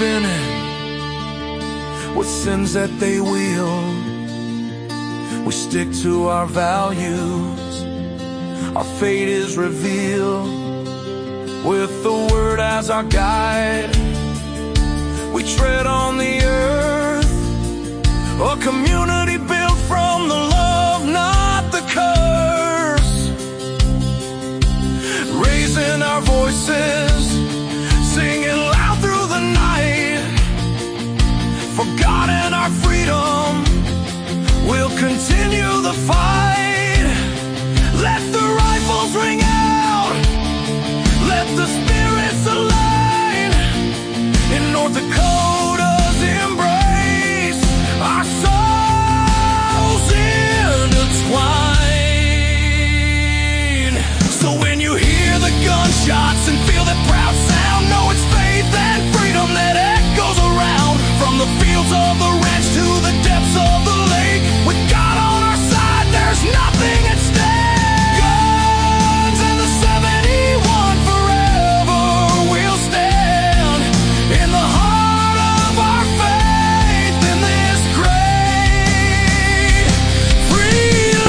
spinning with sins that they wield. We stick to our values, our fate is revealed. With the word as our guide, we tread on the earth, a community built from the love, not the curse. Raising our voices, singing loud through the night, for God and our freedom, we'll continue the fight. Let the rifles ring out, let the spirits align. In North Dakota's embrace, our souls intertwine. So when you hear the gunshots and feel that proud sound, know it's faith and freedom that echoes around. From the fields of the ranch to the depths of the lake, with God on our side, there's nothing at stake. Guns and the 71 forever will stand in the heart of our faith in this great free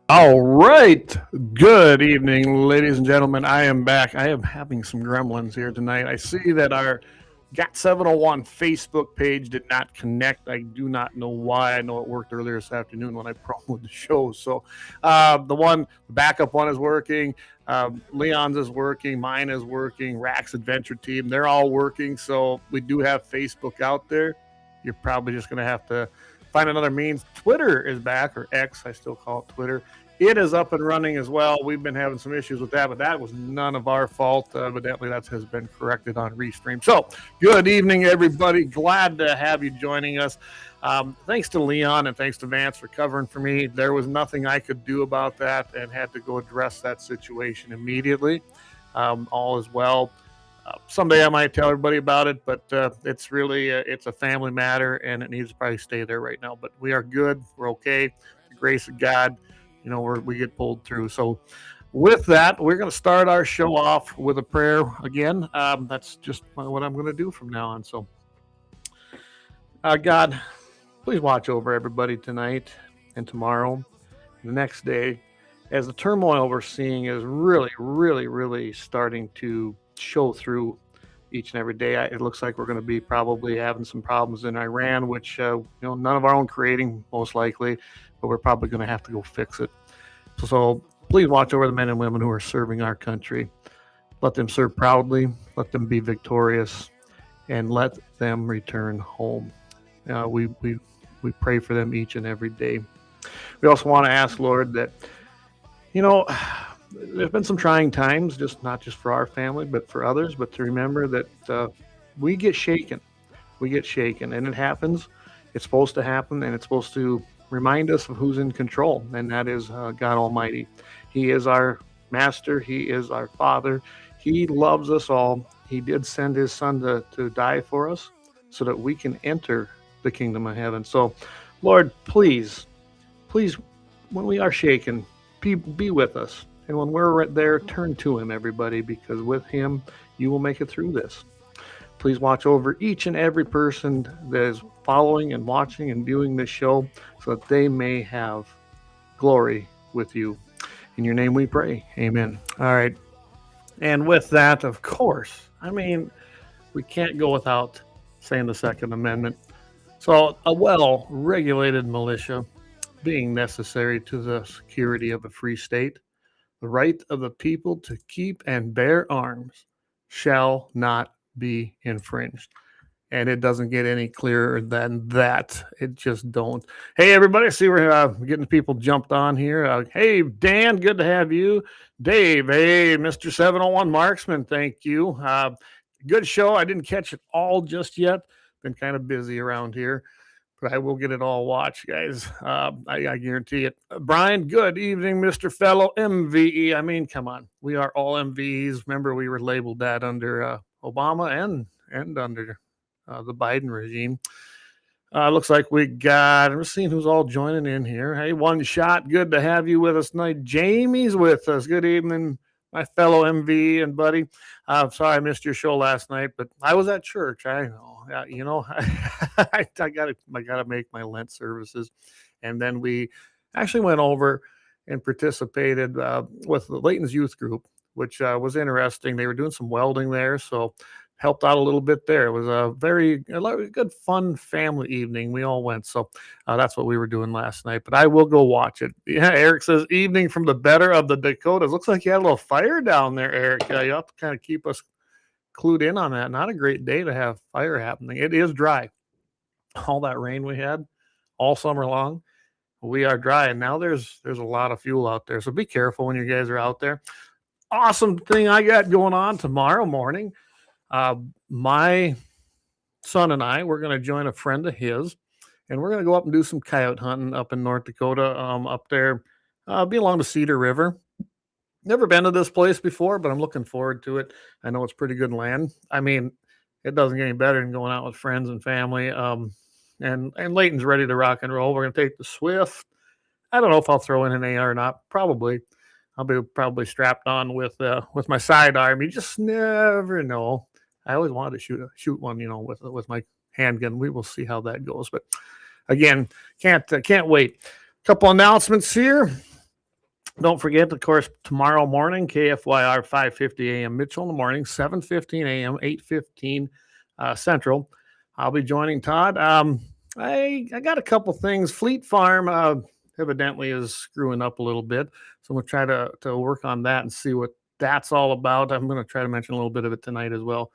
All right. Good evening, ladies and gentlemen. I am back. I am having some gremlins here tonight. I see that our G&T701 Facebook page did not connect. I do not know why. I know it worked earlier this afternoon when I promoted the show. So the backup one is working. Leon's is working. Mine is working. Rack's Adventure Team, they're all working. So we do have Facebook out there. You're probably just going to have to find another means. Twitter is back, or X, I still call it Twitter. It is up and running as well. We've been having some issues with that, but that was none of our fault. Evidently, that has been corrected on Restream. So, good evening, everybody. Glad to have you joining us. Thanks to Leon and thanks to Vance for covering for me. There was nothing I could do about that and had to go address that situation immediately. All is well. Someday I might tell everybody about it, but it's really it's a family matter, and it needs to probably stay there right now. But we are good. We're okay. The grace of God, you know, we get pulled through. So with that, we're going to start our show off with a prayer again. That's just what I'm going to do from now on. So God, please watch over everybody tonight and tomorrow and the next day, as the turmoil we're seeing is really, really, really starting to show through each and every day. It looks like we're going to be probably having some problems in Iran, which none of our own creating, most likely, but we're probably going to have to go fix it. So please watch over the men and women who are serving our country. Let them serve proudly, let them be victorious, and let them return home. We pray for them each and every day. We also want to ask, Lord, that there's been some trying times, not just for our family, but for others, but to remember that we get shaken. We get shaken, and it happens. It's supposed to happen, and it's supposed to remind us of who's in control, and that is God Almighty. He is our master. He is our Father. He loves us all. He did send his Son to die for us so that we can enter the kingdom of heaven. So, Lord, please, when we are shaken, be with us. And when we're right there, turn to him, everybody, because with him, you will make it through this. Please watch over each and every person that is following and watching and viewing this show so that they may have glory with you. In your name we pray. Amen. All right. And with that, of course, we can't go without saying the Second Amendment. So a well-regulated militia being necessary to the security of a free state, the right of the people to keep and bear arms shall not be infringed. And it doesn't get any clearer than that. It just don't. Hey, everybody, I see we're getting people jumped on here. Hey, Dan, good to have you. Dave, hey, Mr. 701 Marksman, thank you. Good show. I didn't catch it all just yet. Been kind of busy around here. but I will get it all watched, guys. I guarantee it. Brian, good evening, Mr. Fellow MVE. I mean, come on. We are all MVEs. Remember, we were labeled that under Obama and under the Biden regime. Looks like we got, I'm seeing who's all joining in here. Hey, One Shot, good to have you with us tonight. Jamie's with us. Good evening, my fellow MV and buddy. I'm sorry I missed your show last night, but I was at church. I know, I gotta make my Lent services, and then we actually went over and participated with the Layton's youth group, which was interesting. They were doing some welding there, so helped out a little bit there. It was a very good, fun family evening. We all went, so that's what we were doing last night. But I will go watch it. Yeah, Eric says evening from the better of the Dakotas. Looks like you had a little fire down there, Eric. You have to kind of keep us clued in on that. Not a great day to have fire happening. It is dry. All that rain we had all summer long, we are dry, and now there's a lot of fuel out there. So be careful when you guys are out there. Awesome thing I got going on tomorrow morning. My son and I, we're going to join a friend of his, and we're going to go up and do some coyote hunting up in North Dakota, up there, be along the Cedar River. Never been to this place before, but I'm looking forward to it. I know it's pretty good land. I mean, it doesn't get any better than going out with friends and family. And Layton's ready to rock and roll. We're going to take the Swift. I don't know if I'll throw in an AR or not. Probably. I'll be probably strapped on with my sidearm. You just never know. I always wanted to shoot one, with my handgun. We will see how that goes. But again, can't wait. Couple announcements here. Don't forget, of course, tomorrow morning, KFYR 5:50 a.m. Mitchell in the morning, 7:15 a.m., 8:15 Central. I'll be joining Todd. I got a couple things. Fleet Farm evidently is screwing up a little bit, so I'm going to try to work on that and see what that's all about. I'm going to try to mention a little bit of it tonight as well.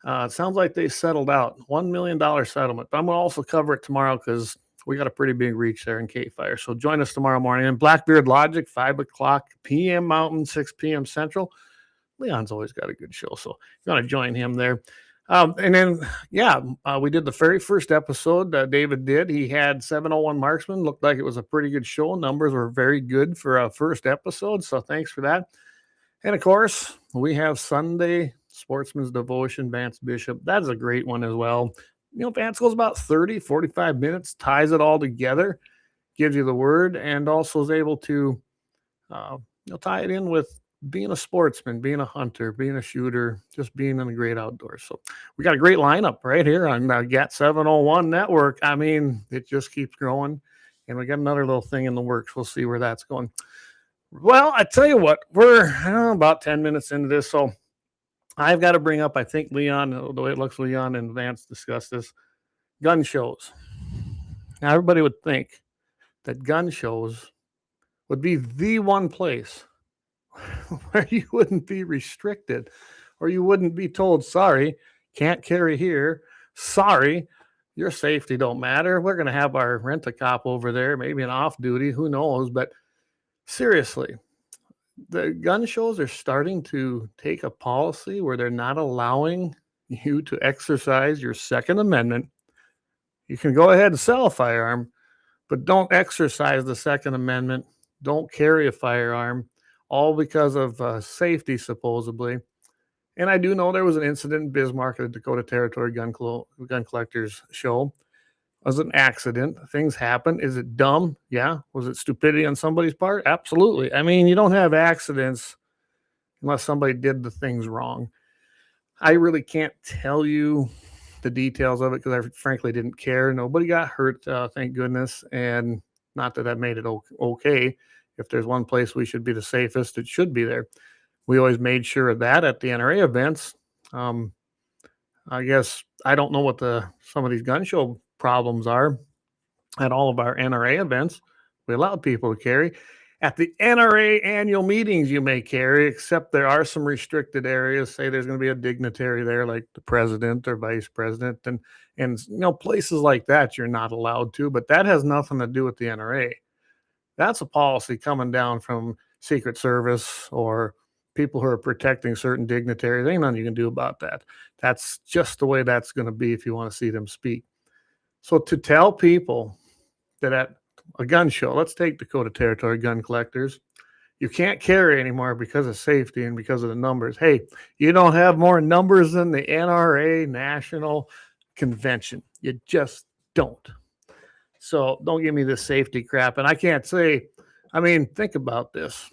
It sounds like they settled out, $1 million settlement, but I'm going to also cover it tomorrow because we got a pretty big reach there in K-Fire. So join us tomorrow morning. And Blackbeard Logic, 5 o'clock p.m. Mountain, 6 p.m. Central. Leon's always got a good show, so if you want to join him there. And then, we did the very first episode. David did. He had 701 Marksman. Looked like it was a pretty good show. Numbers were very good for a first episode, so thanks for that. And, of course, we have Sunday Sportsman's Devotion, Vance Bishop. That's a great one as well. Vance goes about 30, 45 minutes, ties it all together, gives you the word, and also is able to tie it in with being a sportsman, being a hunter, being a shooter, just being in the great outdoors. So we got a great lineup right here on GAT701 Network. I mean, it just keeps growing, and we got another little thing in the works. We'll see where that's going. Well, I tell you what, we're about 10 minutes into this, so I've got to bring up, I think Leon, the way it looks, Leon and Vance discussed this, gun shows. Now, everybody would think that gun shows would be the one place where you wouldn't be restricted or you wouldn't be told, sorry, can't carry here. Sorry, your safety don't matter. We're going to have our rent-a-cop over there, maybe an off-duty, who knows. But seriously, the gun shows are starting to take a policy where they're not allowing you to exercise your Second Amendment. You can go ahead and sell a firearm, but don't exercise the Second Amendment. Don't carry a firearm, all because of safety, supposedly. And I do know there was an incident in Bismarck at the Dakota Territory Gun Collectors Show. It was an accident. Things happen. Is it dumb? Yeah. Was it stupidity on somebody's part? Absolutely. I mean, you don't have accidents unless somebody did the things wrong. I really can't tell you the details of it because I frankly didn't care. Nobody got hurt, thank goodness. And not that that made it okay. If there's one place we should be the safest, it should be there. We always made sure of that at the NRA events. I guess I don't know what some of these gun show problems are at all of our NRA events. We allowed people to carry. At the NRA annual meetings, you may carry, except there are some restricted areas. Say there's going to be a dignitary there, like the president or vice president, and places like that you're not allowed to. But that has nothing to do with the NRA. That's a policy coming down from Secret Service or people who are protecting certain dignitaries. There ain't nothing you can do about that. That's just the way that's going to be if you want to see them speak. So to tell people that at a gun show, let's take Dakota Territory Gun Collectors, you can't carry anymore because of safety and because of the numbers. Hey, you don't have more numbers than the NRA National Convention. You just don't. So don't give me this safety crap. And I can't say, I mean, think about this.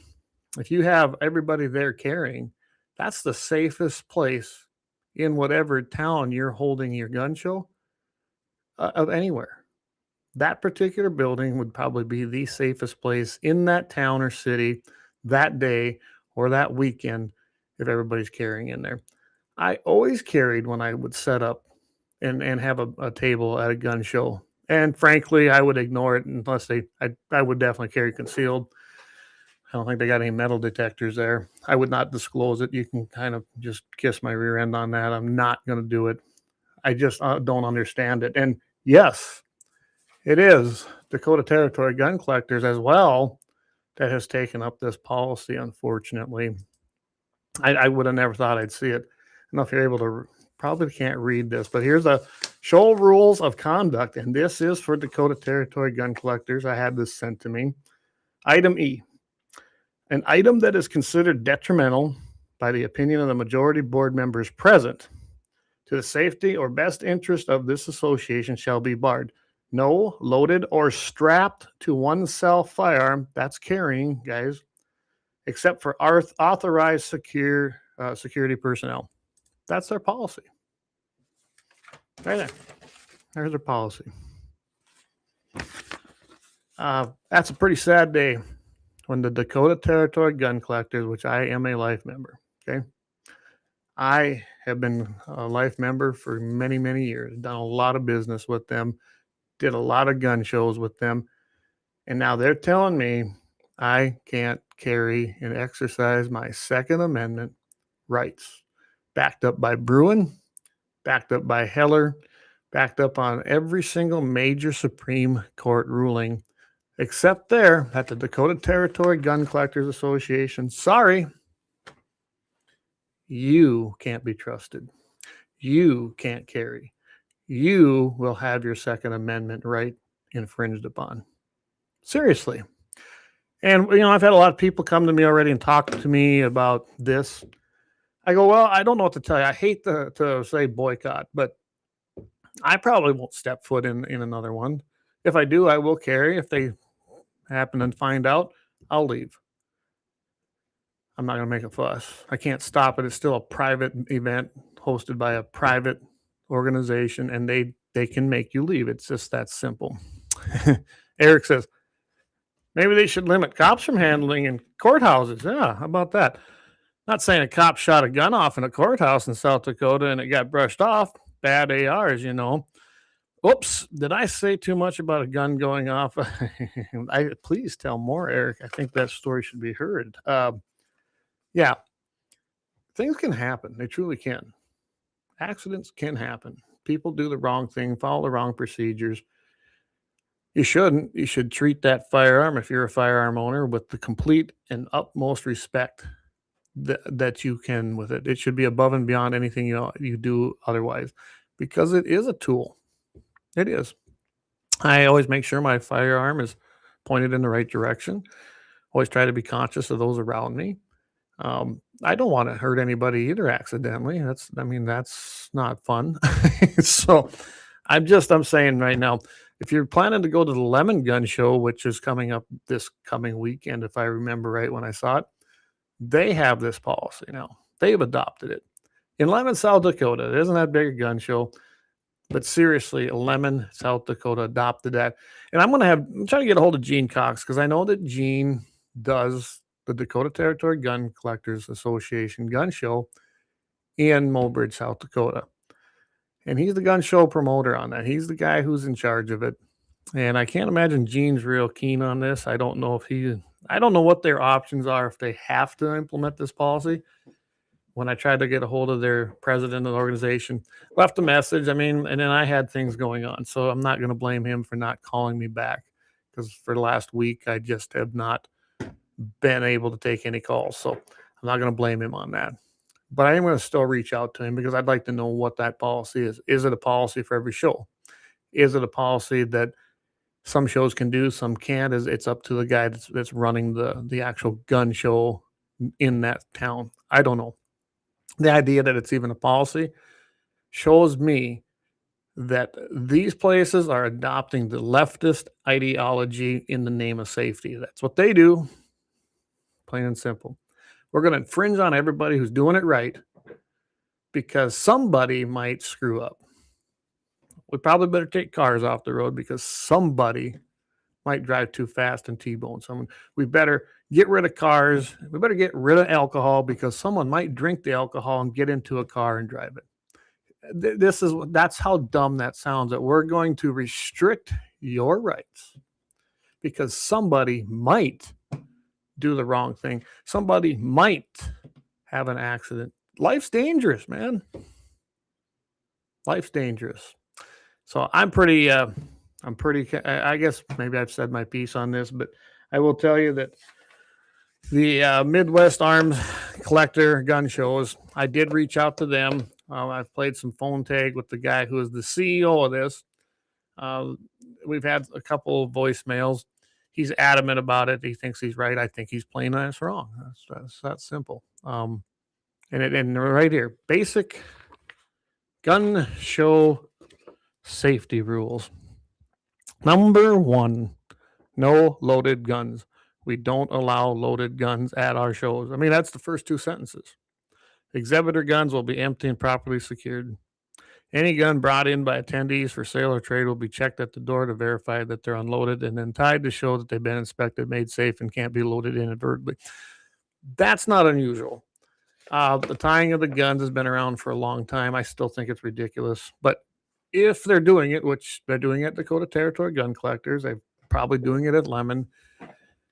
If you have everybody there carrying, that's the safest place in whatever town you're holding your gun show of anywhere. That particular building would probably be the safest place in that town or city that day or that weekend if everybody's carrying in there. I always carried when I would set up and have a table at a gun show. And frankly, I would ignore it unless I would definitely carry concealed. I don't think they got any metal detectors there. I would not disclose it. You can kind of just kiss my rear end on that. I'm not going to do it. I just don't understand it. And yes, it is Dakota Territory Gun Collectors as well that has taken up this policy, unfortunately. I would have never thought I'd see it. I don't know if you're able to, probably can't read this, but here's a show rules of conduct, and this is for Dakota Territory Gun Collectors. I had this sent to me. Item E, an item that is considered detrimental by the opinion of the majority board members present to the safety or best interest of this association shall be barred. No loaded or strapped to oneself firearm, that's carrying, guys, except for authorized security personnel. That's their policy. Right there. There's their policy. That's a pretty sad day when the Dakota Territory Gun Collectors, which I am a life member, okay? I have been a life member for many, many years, done a lot of business with them, did a lot of gun shows with them, and now they're telling me I can't carry and exercise my Second Amendment rights, backed up by Bruin, backed up by Heller, backed up on every single major Supreme Court ruling, except there at the Dakota Territory Gun Collectors Association. Sorry, you can't be trusted. You can't carry. You will have your Second Amendment right infringed upon. Seriously. And, you know, I've had a lot of people come to me already and talk to me about this. I go, well, I don't know what to tell you. I hate to say boycott, but I probably won't step foot in another one. If I do, I will carry. If they happen to find out, I'll leave. I'm not going to make a fuss. I can't stop it. It's still a private event hosted by a private organization, and they can make you leave. It's just that simple. Eric says, maybe they should limit cops from handling in courthouses. Yeah, how about that? Not saying a cop shot a gun off in a courthouse in South Dakota and it got brushed off. Bad ARs, you know. Oops, did I say too much about a gun going off? Please tell more, Eric. I think that story should be heard. Yeah, things can happen. They truly can. Accidents can happen. People do the wrong thing, follow the wrong procedures. You shouldn't. You should treat that firearm, if you're a firearm owner, with the complete and utmost respect that you can with it. It should be above and beyond anything you do otherwise, because it is a tool. It is. I always make sure my firearm is pointed in the right direction. Always try to be conscious of those around me. I don't want to hurt anybody either accidentally. That's not fun. So I'm saying right now, if you're planning to go to the Lemon Gun Show, which is coming up this coming weekend, if I remember right when I saw it, they have this policy now. They've adopted it. In Lemon, South Dakota, it isn't that big a gun show, but seriously, Lemon, South Dakota adopted that. And I'm trying to get a hold of Gene Cox, because I know that Gene does the Dakota Territory Gun Collectors Association gun show in Mobridge, South Dakota. And he's the gun show promoter on that. He's the guy who's in charge of it. And I can't imagine Gene's real keen on this. I don't know what their options are if they have to implement this policy. When I tried to get a hold of their president of the organization, left a message. And then I had things going on. So I'm not going to blame him for not calling me back, because for the last week, I just have not been able to take any calls. So I'm not going to blame him on that. But I am going to still reach out to him, because I'd like to know what that policy is. Is it a policy for every show? Is it a policy that some shows can do, some can't? It's up to the guy that's running the actual gun show in that town. I don't know. The idea that it's even a policy shows me that these places are adopting the leftist ideology in the name of safety. That's what they do, plain and simple. We're going to infringe on everybody who's doing it right because somebody might screw up. We probably better take cars off the road because somebody might drive too fast and T-bone someone. We better get rid of cars. We better get rid of alcohol because someone might drink the alcohol and get into a car and drive it. That's how dumb that sounds, that we're going to restrict your rights because somebody might do the wrong thing. Somebody might have an accident. Life's dangerous, man. Life's dangerous. So I guess maybe I've said my piece on this, but I will tell you that the Midwest Arms Collector gun shows, I did reach out to them. I've played some phone tag with the guy who is the CEO of this. We've had a couple of voicemails. He's adamant about it. He thinks he's right. I think he's playing us wrong. That's that simple. And right here, basic gun show safety rules. Number 1, no loaded guns. We don't allow loaded guns at our shows. I mean, that's the first 2 sentences. Exhibitor guns will be empty and properly secured. Any gun brought in by attendees for sale or trade will be checked at the door to verify that they're unloaded and then tied to show that they've been inspected, made safe, and can't be loaded inadvertently. That's not unusual. The tying of the guns has been around for a long time. I still think it's ridiculous. But if they're doing it, which they're doing at Dakota Territory Gun Collectors, they're probably doing it at Lemon.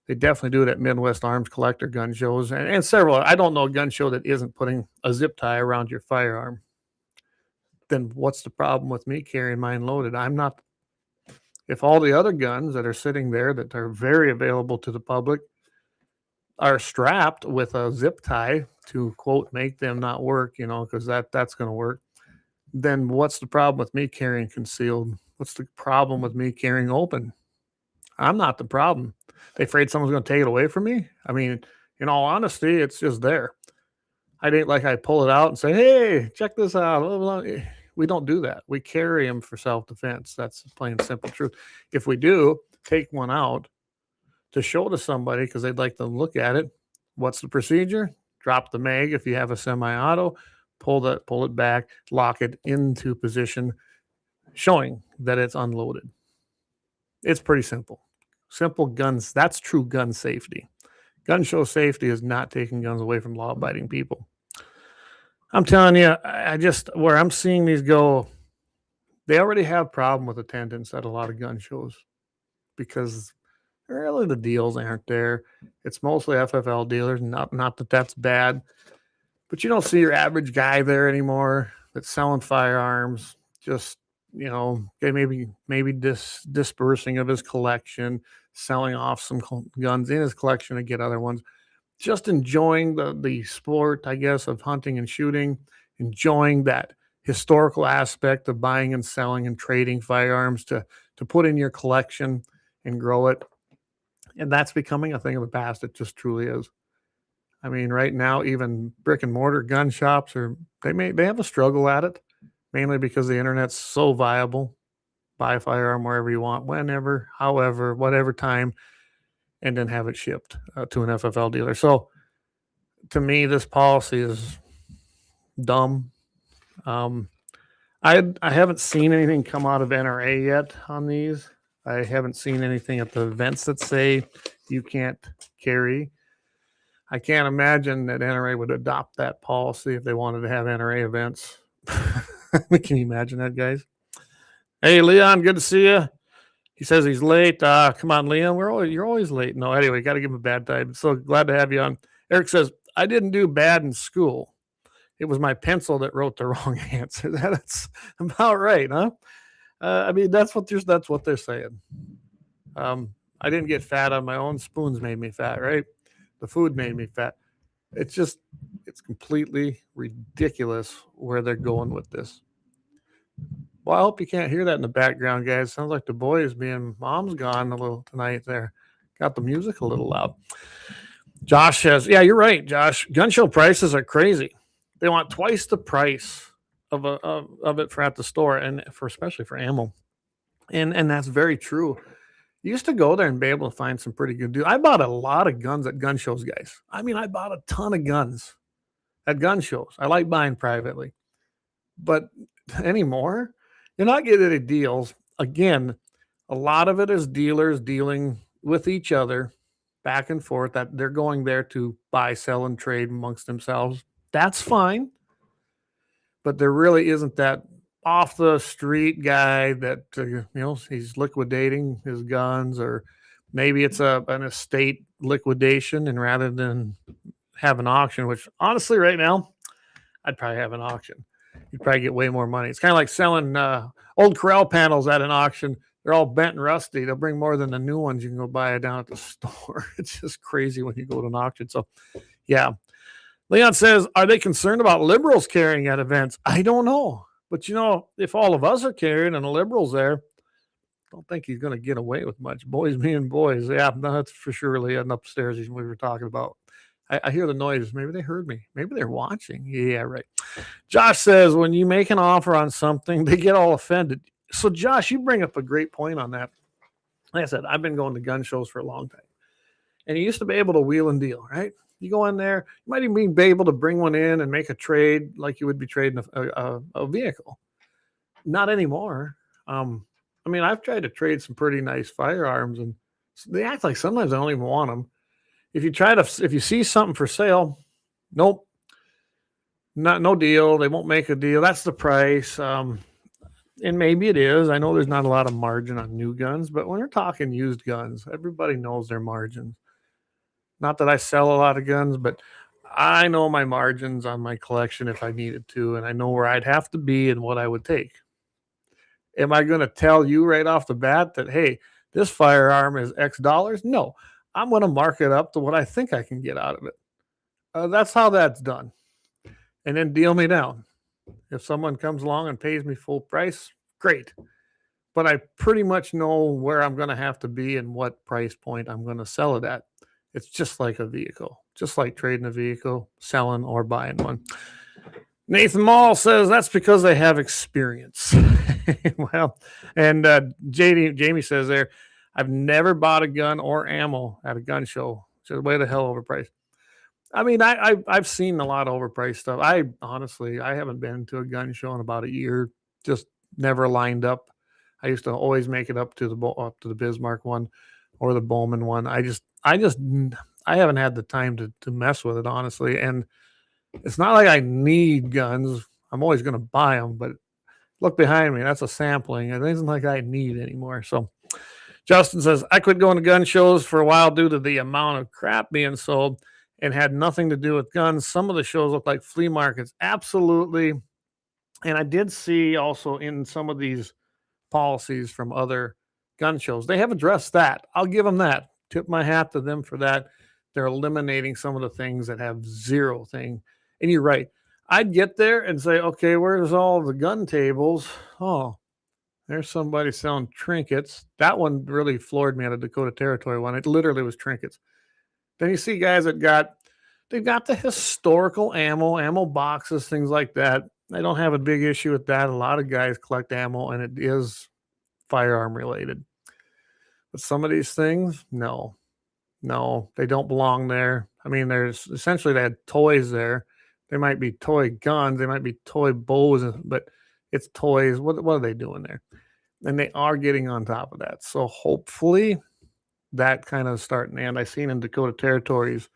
They definitely do it at Midwest Arms Collector gun shows and several. I don't know a gun show that isn't putting a zip tie around your firearm. Then what's the problem with me carrying mine loaded? I'm not. If all the other guns that are sitting there that are very available to the public are strapped with a zip tie to, quote, make them not work, because that's going to work, then what's the problem with me carrying concealed? What's the problem with me carrying open? I'm not the problem. They afraid someone's going to take it away from me? I mean, in all honesty, it's just there. I didn't like I pull it out and say, hey, check this out. Blah, blah, blah. We don't do that. We carry them for self-defense. That's the plain and simple truth. If we do take one out to show to somebody because they'd like to look at it, what's the procedure? Drop the mag if you have a semi-auto, pull it back, lock it into position, showing that it's unloaded. It's pretty simple. Simple guns. That's true gun safety. Gun show safety is not taking guns away from law-abiding people. I'm telling you, where I'm seeing these go, they already have problem with attendance at a lot of gun shows because really the deals aren't there. It's mostly FFL dealers. Not that that's bad, but you don't see your average guy there anymore that's selling firearms. Just maybe dispersing of his collection, selling off some guns in his collection to get other ones. Just enjoying the sport, I guess, of hunting and shooting, enjoying that historical aspect of buying and selling and trading firearms to put in your collection and grow it. And that's becoming a thing of the past. It just truly is. I mean, right now, even brick and mortar gun shops they have a struggle at it, mainly because the internet's so viable. Buy a firearm wherever you want, whenever, however, whatever time, and then have it shipped to an FFL dealer. So to me, this policy is dumb. I haven't seen anything come out of NRA yet on these. I haven't seen anything at the events that say you can't carry. I can't imagine that NRA would adopt that policy if they wanted to have NRA events. Can you imagine that, guys? Hey, Leon, good to see you. He says he's late. Come on, Leon. You're always late. No, anyway, got to give him a bad time. So glad to have you on. Eric says, I didn't do bad in school. It was my pencil that wrote the wrong answer. That's about right, huh? I mean, that's what they're saying. I didn't get fat on my own. Spoons made me fat, right? The food made me fat. It's completely ridiculous where they're going with this. Well, I hope you can't hear that in the background, guys. Sounds like the boys being mom's gone a little tonight there. Got the music a little loud. Josh says, yeah, you're right, Josh. Gun show prices are crazy. They want twice the price of it for at the store, and for especially for ammo. And that's very true. You used to go there and be able to find some pretty good deals. I bought a lot of guns at gun shows, guys. I mean, I bought a ton of guns at gun shows. I like buying privately. But anymore, you're not getting any deals. Again, a lot of it is dealers dealing with each other back and forth, that they're going there to buy, sell, and trade amongst themselves. That's fine. But there really isn't that off the street guy that, he's liquidating his guns, or maybe it's an estate liquidation. And rather than have an auction, which honestly right now, I'd probably have an auction. You'd probably get way more money. It's kind of like selling old corral panels at an auction. They're all bent and rusty. They'll bring more than the new ones you can go buy down at the store. It's just crazy when you go to an auction. So, yeah. Leon says, are they concerned about liberals carrying at events? I don't know. But, if all of us are carrying and the liberals there, I don't think he's going to get away with much. Boys being boys. Yeah, that's for sure, Leon, upstairs we were talking about. I hear the noise. Maybe they heard me. Maybe they're watching. Yeah, right. Josh says, when you make an offer on something, they get all offended. So, Josh, you bring up a great point on that. Like I said, I've been going to gun shows for a long time. And you used to be able to wheel and deal, right? You go in there, you might even be able to bring one in and make a trade like you would be trading a vehicle. Not anymore. I've tried to trade some pretty nice firearms, and they act like sometimes I don't even want them. If you see something for sale, nope, no deal. They won't make a deal. That's the price. And maybe it is. I know there's not a lot of margin on new guns, but when we're talking used guns, everybody knows their margins. Not that I sell a lot of guns, but I know my margins on my collection if I needed to, and I know where I'd have to be and what I would take. Am I going to tell you right off the bat that, hey, this firearm is X dollars? No. I'm going to mark it up to what I think I can get out of it. That's how that's done. And then deal me down. If someone comes along and pays me full price, great. But I pretty much know where I'm going to have to be and what price point I'm going to sell it at. It's just like a vehicle, just like trading a vehicle, selling or buying one. Nathan Mall says that's because they have experience. Well, and Jamie says there, I've never bought a gun or ammo at a gun show. Just way the hell overpriced. I mean, I've seen a lot of overpriced stuff. I haven't been to a gun show in about a year. Just never lined up. I used to always make it up to the Bismarck one or the Bowman one. I haven't had the time to mess with it, honestly. And it's not like I need guns. I'm always going to buy them, but look behind me. That's a sampling. It isn't like I need anymore. So Justin says, I quit going to gun shows for a while due to the amount of crap being sold and had nothing to do with guns. Some of the shows look like flea markets. Absolutely. And I did see also in some of these policies from other gun shows, they have addressed that. I'll give them that. Tip my hat to them for that. They're eliminating some of the things that have zero thing. And you're right. I'd get there and say, okay, where's all the gun tables? Oh, there's somebody selling trinkets. That one really floored me at a Dakota Territory one. It literally was trinkets. Then you see guys they've got the historical ammo boxes, things like that. I don't have a big issue with that. A lot of guys collect ammo, and it is firearm related. But some of these things, no, they don't belong there. I mean, there's essentially they had toys there. They might be toy guns, they might be toy bows, but it's toys. What are they doing there? And they are getting on top of that. So hopefully that kind of starting. And I've seen in Dakota Territories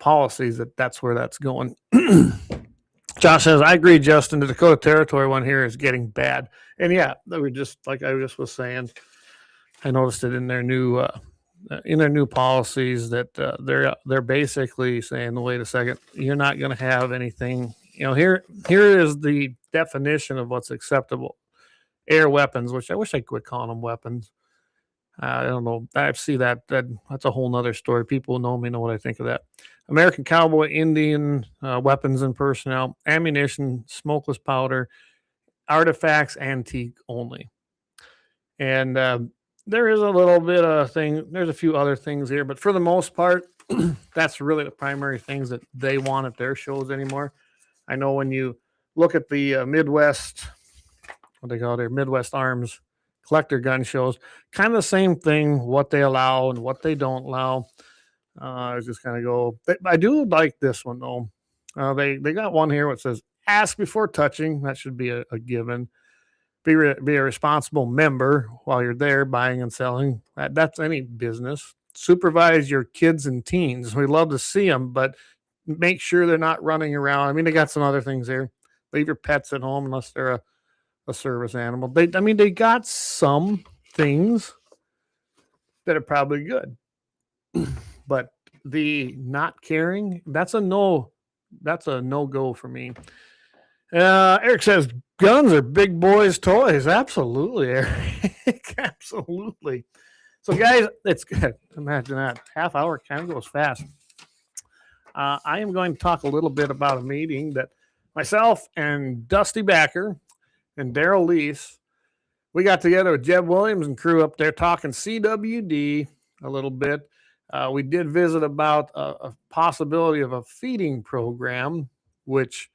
policies that's where that's going. Josh says, I agree, Justin. The Dakota Territory one here is getting bad. And yeah, they were just like I just was saying. I noticed it in their new policies that they're basically saying, wait a second, you're not going to have anything. Here is the definition of what's acceptable. Air weapons, which I wish I could call them weapons. I don't know. I see that's a whole nother story. People who know me know what I think of that. American cowboy, Indian weapons and personnel, ammunition, smokeless powder. artifacts, antique only. And there is a little bit of thing. There's a few other things here, but for the most part, that's really the primary things that they want at their shows anymore. I know when you look at the Midwest, what they call their Midwest Arms collector gun shows, kind of the same thing, what they allow and what they don't allow. I just kind of go, I do like this one though. They got one here that says, ask before touching. That should be a given. Be a responsible member while you're there buying and selling. That's any business. Supervise your kids and teens. We love to see them, but make sure they're not running around. I mean, they got some other things there. Leave your pets at home unless they're a service animal. They got some things that are probably good, but the not caring, that's a no-go for me. Eric says, guns are big boys' toys. Absolutely, Eric. Absolutely. So, guys, it's good. Imagine that. Half hour kind of goes fast. I am going to talk a little bit about a meeting that myself and Dusty Backer and Daryl Lease, we got together with Jeb Williams and crew up there talking CWD a little bit. We did visit about a possibility of a feeding program, which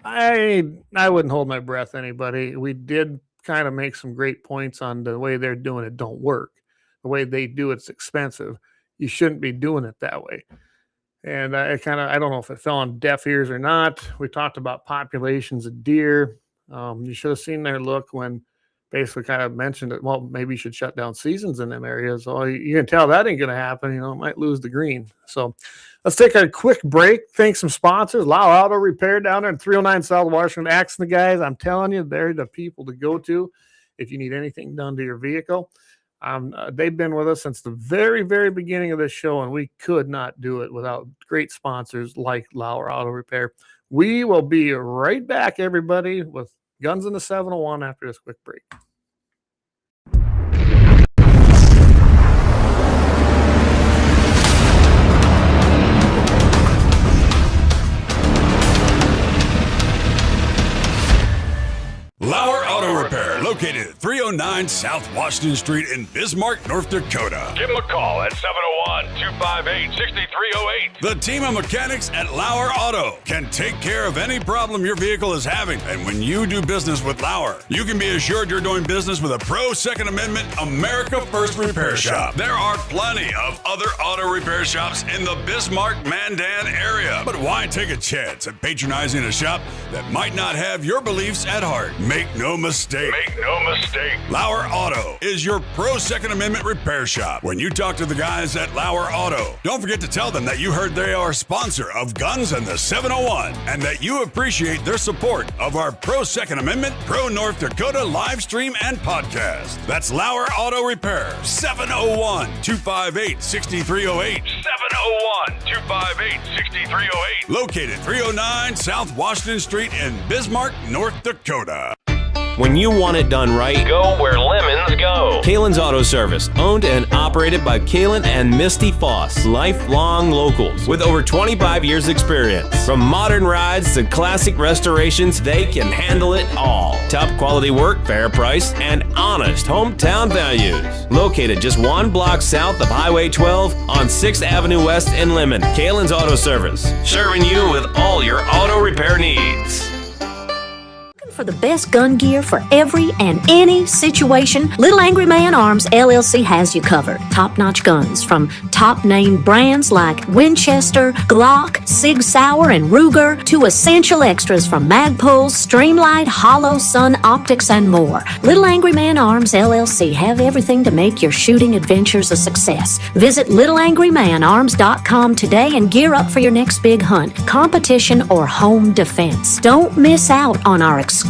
I wouldn't hold my breath, anybody. We did kind of make some great points on the way they're doing it don't work. The way they do it's expensive. You shouldn't be doing it that way. And I don't know if it fell on deaf ears or not. We talked about populations of deer. You should have seen their look when basically kind of mentioned it. Well, maybe you should shut down seasons in them areas. So you can tell that ain't going to happen. It might lose the green. So let's take a quick break. Thank some sponsors. LAUER Auto Repair down there in 309 South Washington. Asking the guys, I'm telling you, they're the people to go to if you need anything done to your vehicle. They've been with us since the very, very beginning of this show, and we could not do it without great sponsors like LAUER Auto Repair. We will be right back, everybody, with Guns in the 701 after this quick break. LAUER Auto Repair, located at 309 South Washington Street in Bismarck, North Dakota. Give them a call at 701-258-6308. The team of mechanics at LAUER Auto can take care of any problem your vehicle is having. And when you do business with LAUER, you can be assured you're doing business with a pro Second Amendment America First repair shop. There are plenty of other auto repair shops in the Bismarck-Mandan area. But why take a chance at patronizing a shop that might not have your beliefs at heart? Make no mistake. LAUER Auto is your pro Second Amendment repair shop. When you talk to the guys at LAUER Auto, don't forget to tell them that you heard they are a sponsor of Guns in the 701 and that you appreciate their support of our pro Second Amendment, pro North Dakota live stream and podcast. That's LAUER Auto Repair, 701-258-6308. 701-258-6308. Located 309 South Washington Street in Bismarck, North Dakota. When you want it done right, Go where lemons go. Kalen's Auto Service, owned and operated by Kalen and Misty Foss, lifelong locals with over 25 years experience. From modern rides to classic restorations, they can handle it all. Top quality work, fair price, and honest hometown values. Located just one block south of Highway 12 on 6th Avenue West in Lemon, Kalen's Auto Service, serving you with all your auto repair needs. For the best gun gear for every and any situation, Little Angry Man Arms LLC has you covered. Top-notch guns from top-name brands like Winchester, Glock, Sig Sauer, and Ruger to essential extras from Magpul, Streamlight, Hollow, Sun Optics, and more. Little Angry Man Arms LLC have everything to make your shooting adventures a success. Visit littleangrymanarms.com today and gear up for your next big hunt, competition, or home defense. Don't miss out on our exclusive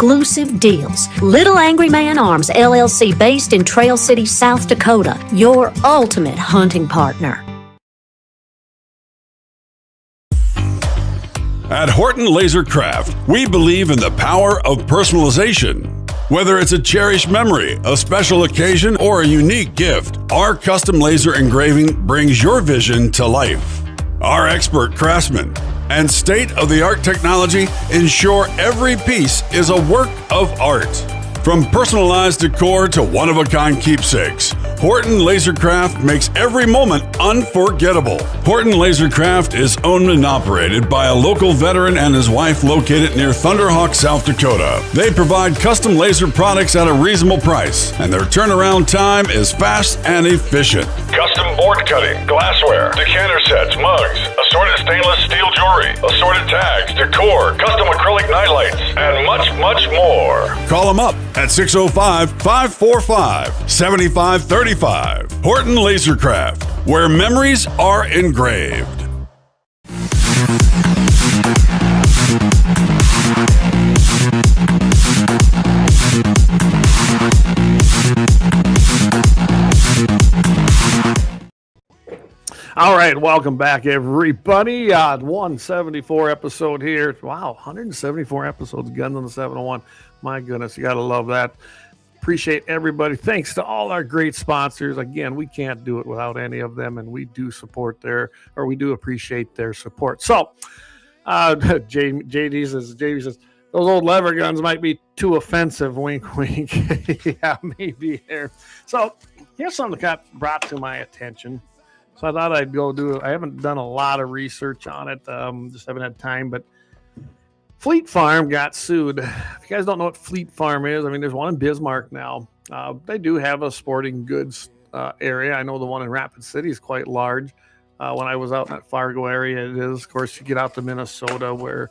deals. Little Angry Man Arms LLC, based in Trail City, South Dakota, your ultimate hunting partner. At Horton Laser Craft, we believe in the power of personalization. Whether it's a cherished memory, a special occasion, or a unique gift, our custom laser engraving brings your vision to life. Our expert craftsmen and state-of-the-art technology ensure every piece is a work of art. From personalized decor to one-of-a-kind keepsakes, Horton Lasercraft makes every moment unforgettable. Horton Lasercraft is owned and operated by a local veteran and his wife located near Thunderhawk, South Dakota. They provide custom laser products at a reasonable price, and their turnaround time is fast and efficient. Custom board cutting, glassware, decanter sets, mugs, assorted stainless steel jewelry, assorted tags, decor, custom acrylic nightlights, and much, much more. Call them up at 605-545-7535. Horton Lasercraft, where memories are engraved. All right, welcome back, everybody. 174 episode here. Wow, 174 episodes, Guns on the 701. My goodness, you got to love that. Appreciate everybody. Thanks to all our great sponsors. Again, we can't do it without any of them, and we do we do appreciate their support. So, JD says, those old lever guns might be too offensive. Wink, wink. Yeah, maybe there. So, here's something that got brought to my attention. So I thought I'd go do it. I haven't done a lot of research on it. Just haven't had time, but Fleet Farm got sued. If you guys don't know what Fleet Farm is, I mean, there's one in Bismarck now. They do have a sporting goods area. I know the one in Rapid City is quite large. When I was out in that Fargo area, it is. Of course, you get out to Minnesota where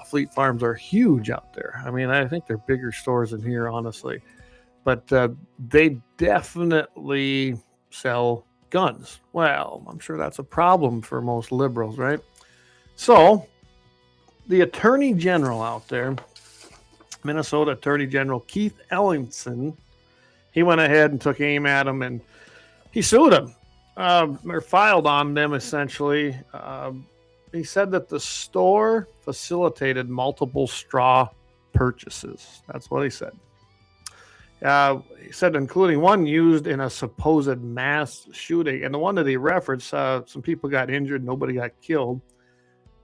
Fleet Farms are huge out there. I mean, I think they're bigger stores than here, honestly. But they definitely sell guns. Well, I'm sure that's a problem for most liberals, right? So the Attorney General out there, Minnesota Attorney General Keith Ellingson, he went ahead and took aim at him and he sued him, or filed on them essentially. He said that the store facilitated multiple straw purchases. That's what he said. He said including one used in a supposed mass shooting. And the one that he referenced, some people got injured, nobody got killed.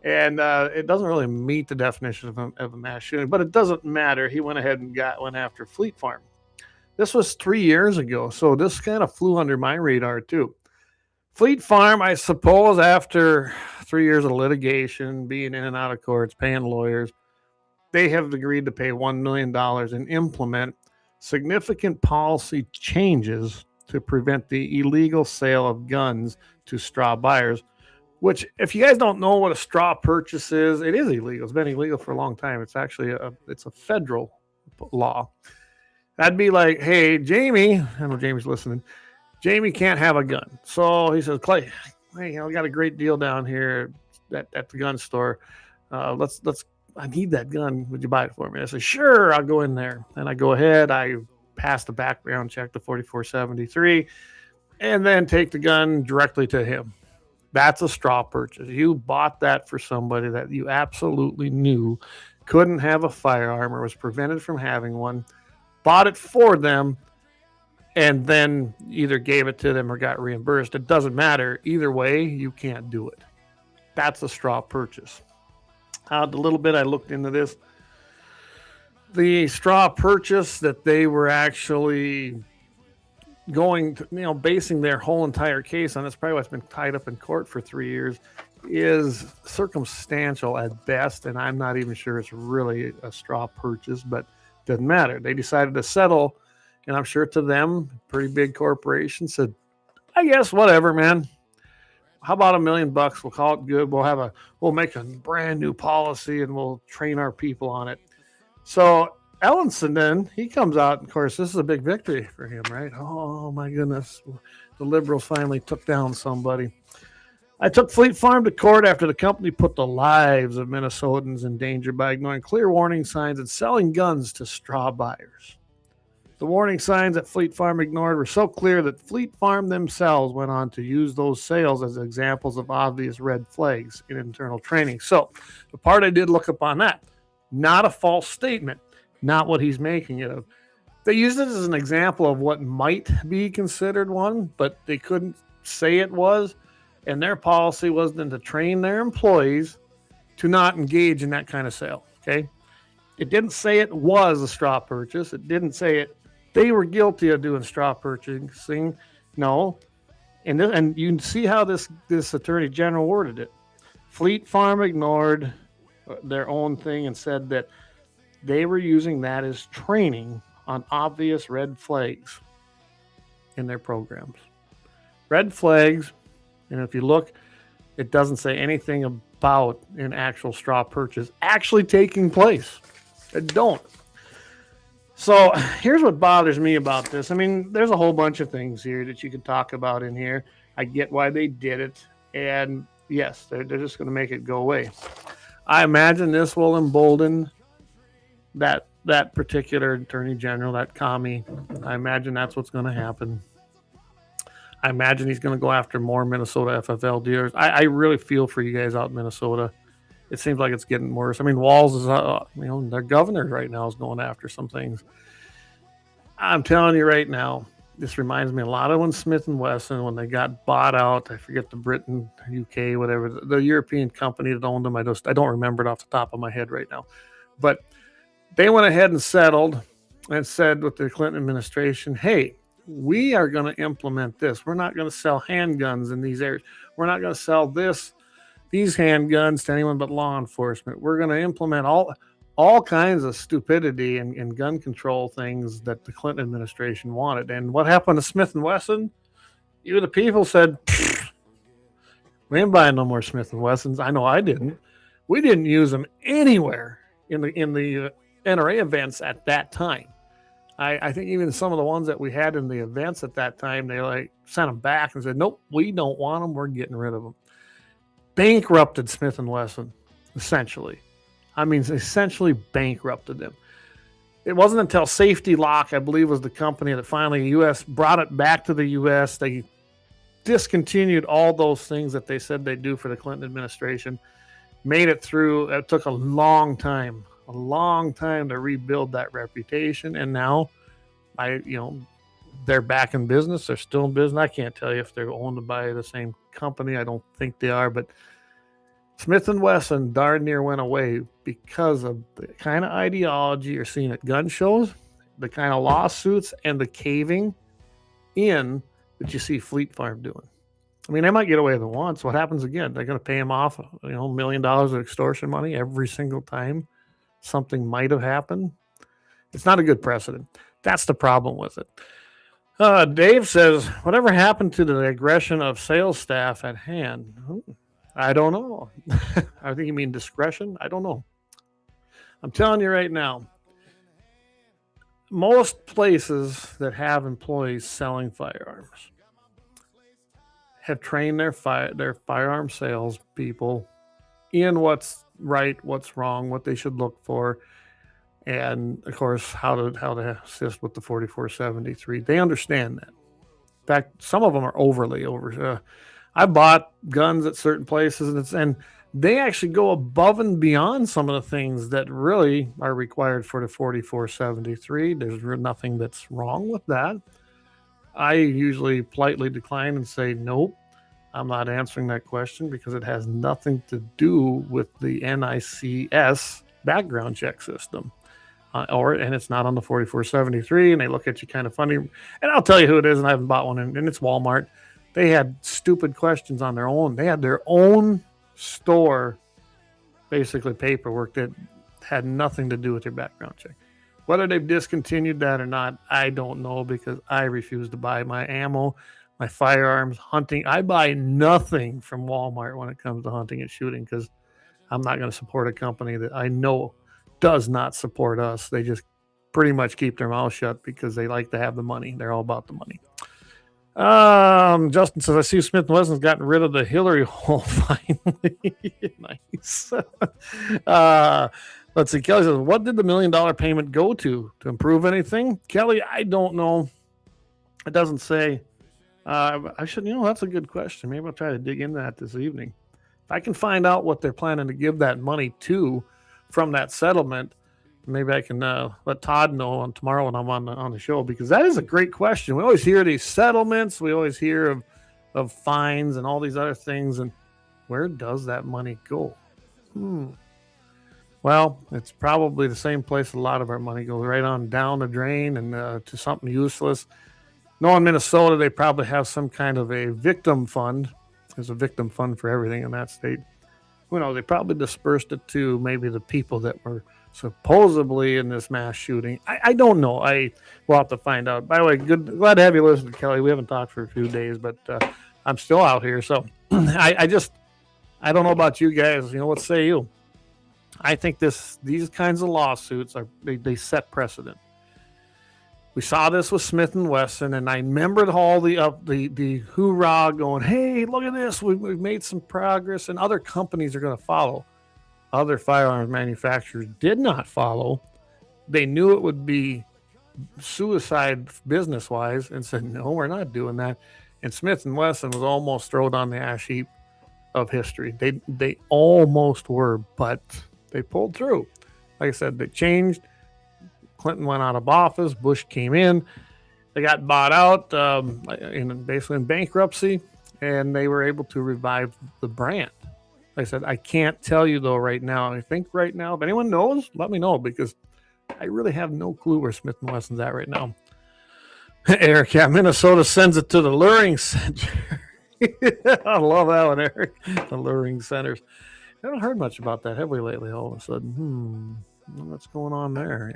And it doesn't really meet the definition of a mass shooting, but it doesn't matter. He went ahead and went after Fleet Farm. This was 3 years ago, so this kind of flew under my radar too. Fleet Farm, I suppose, after 3 years of litigation, being in and out of courts, paying lawyers, they have agreed to pay $1 million and implement significant policy changes to prevent the illegal sale of guns to straw buyers, which, if you guys don't know what a straw purchase is, it is illegal. It's been illegal for a long time. It's actually it's a federal law. That'd be like, hey, Jamie, I know Jamie's listening. Jamie can't have a gun. So he says, Clay, hey, we got a great deal down here at the gun store. I need that gun. Would you buy it for me? I said, sure, I'll go in there. And I go ahead. I pass the background check, the 4473, and then take the gun directly to him. That's a straw purchase. You bought that for somebody that you absolutely knew couldn't have a firearm or was prevented from having one, bought it for them, and then either gave it to them or got reimbursed. It doesn't matter. Either way, you can't do it. That's a straw purchase. The little bit I looked into this, the straw purchase that they were actually going to, basing their whole entire case on, it's probably what's been tied up in court for 3 years, is circumstantial at best, and I'm not even sure it's really a straw purchase, but it doesn't matter. They decided to settle, and I'm sure to them, pretty big corporation, said, I guess whatever, man. How about $1 million? We'll call it good. We'll make a brand new policy and we'll train our people on it. So Ellenson, then he comes out. Of course, this is a big victory for him, right? Oh my goodness. The liberals finally took down somebody. I took Fleet Farm to court after the company put the lives of Minnesotans in danger by ignoring clear warning signs and selling guns to straw buyers. The warning signs that Fleet Farm ignored were so clear that Fleet Farm themselves went on to use those sales as examples of obvious red flags in internal training. So the part I did look up on that, not a false statement, not what he's making it of. They used it as an example of what might be considered one, but they couldn't say it was. And their policy was then to train their employees to not engage in that kind of sale. Okay. It didn't say it was a straw purchase. It didn't say they were guilty of doing straw purchasing. No. And you can see how this attorney general worded it. Fleet Farm ignored their own thing and said that they were using that as training on obvious red flags in their programs. Red flags, and if you look, it doesn't say anything about an actual straw purchase actually taking place. It don't. So here's what bothers me about this. I mean, there's a whole bunch of things here that you could talk about in here. I get why they did it. And yes, they're just going to make it go away. I imagine this will embolden that particular attorney general, that commie. I imagine that's what's going to happen. I imagine he's going to go after more Minnesota FFL dealers. I really feel for you guys out in Minnesota. It seems like it's getting worse. I mean, Walz is, their governor right now is going after some things. I'm telling you right now, this reminds me a lot of when Smith Wesson, when they got bought out. I forget the Britain, UK, whatever, the European company that owned them. I don't remember it off the top of my head right now. But they went ahead and settled and said with the Clinton administration, hey, we are going to implement this. We're not going to sell handguns in these areas. We're not going to sell these handguns to anyone but law enforcement. We're going to implement all kinds of stupidity and gun control things that the Clinton administration wanted. And what happened to Smith & Wesson? You, the people, said, we ain't buying no more Smith & Wessons. I know I didn't. We didn't use them anywhere in the NRA events at that time. I think even some of the ones that we had in the events at that time, they sent them back and said, nope, we don't want them. We're getting rid of them. Bankrupted Smith & Wesson, essentially. I mean, essentially bankrupted them. It wasn't until Safety Lock, I believe, was the company that finally U.S. brought it back to the U.S. They discontinued all those things that they said they'd do for the Clinton administration, made it through. It took a long time to rebuild that reputation. And now, they're back in business. They're still in business. I can't tell you if they're owned by the same company. I don't think they are, but Smith & Wesson darn near went away because of the kind of ideology you're seeing at gun shows, the kind of lawsuits, and the caving in that you see Fleet Farm doing. I mean, they might get away with it once. What happens again? They're going to pay him off, $1 million of extortion money every single time something might have happened. It's not a good precedent. That's the problem with it. Dave says, whatever happened to the aggression of sales staff at hand? I don't know. I think you mean discretion. I don't know. I'm telling you right now, most places that have employees selling firearms have trained their firearm sales people in what's right, what's wrong, what they should look for, and of course how to assist with the 4473. They understand that. In fact, some of them are overly over. I bought guns at certain places, and they actually go above and beyond some of the things that really are required for the 4473. There's nothing that's wrong with that. I usually politely decline and say, nope, I'm not answering that question because it has nothing to do with the NICS background check system. And it's not on the 4473, and they look at you kind of funny. And I'll tell you who it is, and I haven't bought one, and it's Walmart. They had stupid questions on their own. They had their own store, basically paperwork that had nothing to do with their background check. Whether they've discontinued that or not, I don't know, because I refuse to buy my ammo, my firearms, hunting. I buy nothing from Walmart when it comes to hunting and shooting, because I'm not going to support a company that I know does not support us. They just pretty much keep their mouth shut because they like to have the money. They're all about the money. Justin says, I see Smith & Wesson's gotten rid of the Hillary hole finally. Nice. Let's see. Kelly says, what did the $1 million payment go to improve anything? Kelly, I don't know. It doesn't say. I should, that's a good question. Maybe I'll try to dig into that this evening. If I can find out what they're planning to give that money to from that settlement, maybe I can let Todd know on tomorrow when I'm on the show, because that is a great question. We always hear these settlements. We always hear of fines and all these other things. And where does that money go? Well, it's probably the same place a lot of our money goes, right on down the drain and to something useless. Knowing Minnesota, they probably have some kind of a victim fund. There's a victim fund for everything in that state. Who knows? They probably dispersed it to maybe the people that were supposedly in this mass shooting. I don't know. We'll have to find out. By the way, glad to have you listen, Kelly. We haven't talked for a few days, but I'm still out here, so I don't know about you guys. What say you? I think these kinds of lawsuits they set precedent. We saw this with Smith and Wesson, and I remembered all the hoorah going, hey, look at this. We've made some progress, and other companies are going to follow. Other firearms manufacturers did not follow. They knew it would be suicide business-wise and said, no, we're not doing that. And Smith and Wesson was almost thrown on the ash heap of history. They almost were, but they pulled through. Like I said, they changed. Clinton went out of office. Bush came in. They got bought out basically in bankruptcy, and they were able to revive the brand. Like I said, I can't tell you, though, right now. I think right now, if anyone knows, let me know, because I really have no clue where Smith & Wesson's at right now. Eric, yeah, Minnesota sends it to the luring center. I love that one, Eric. The luring centers. I haven't heard much about that, have we, lately? All of a sudden, what's going on there?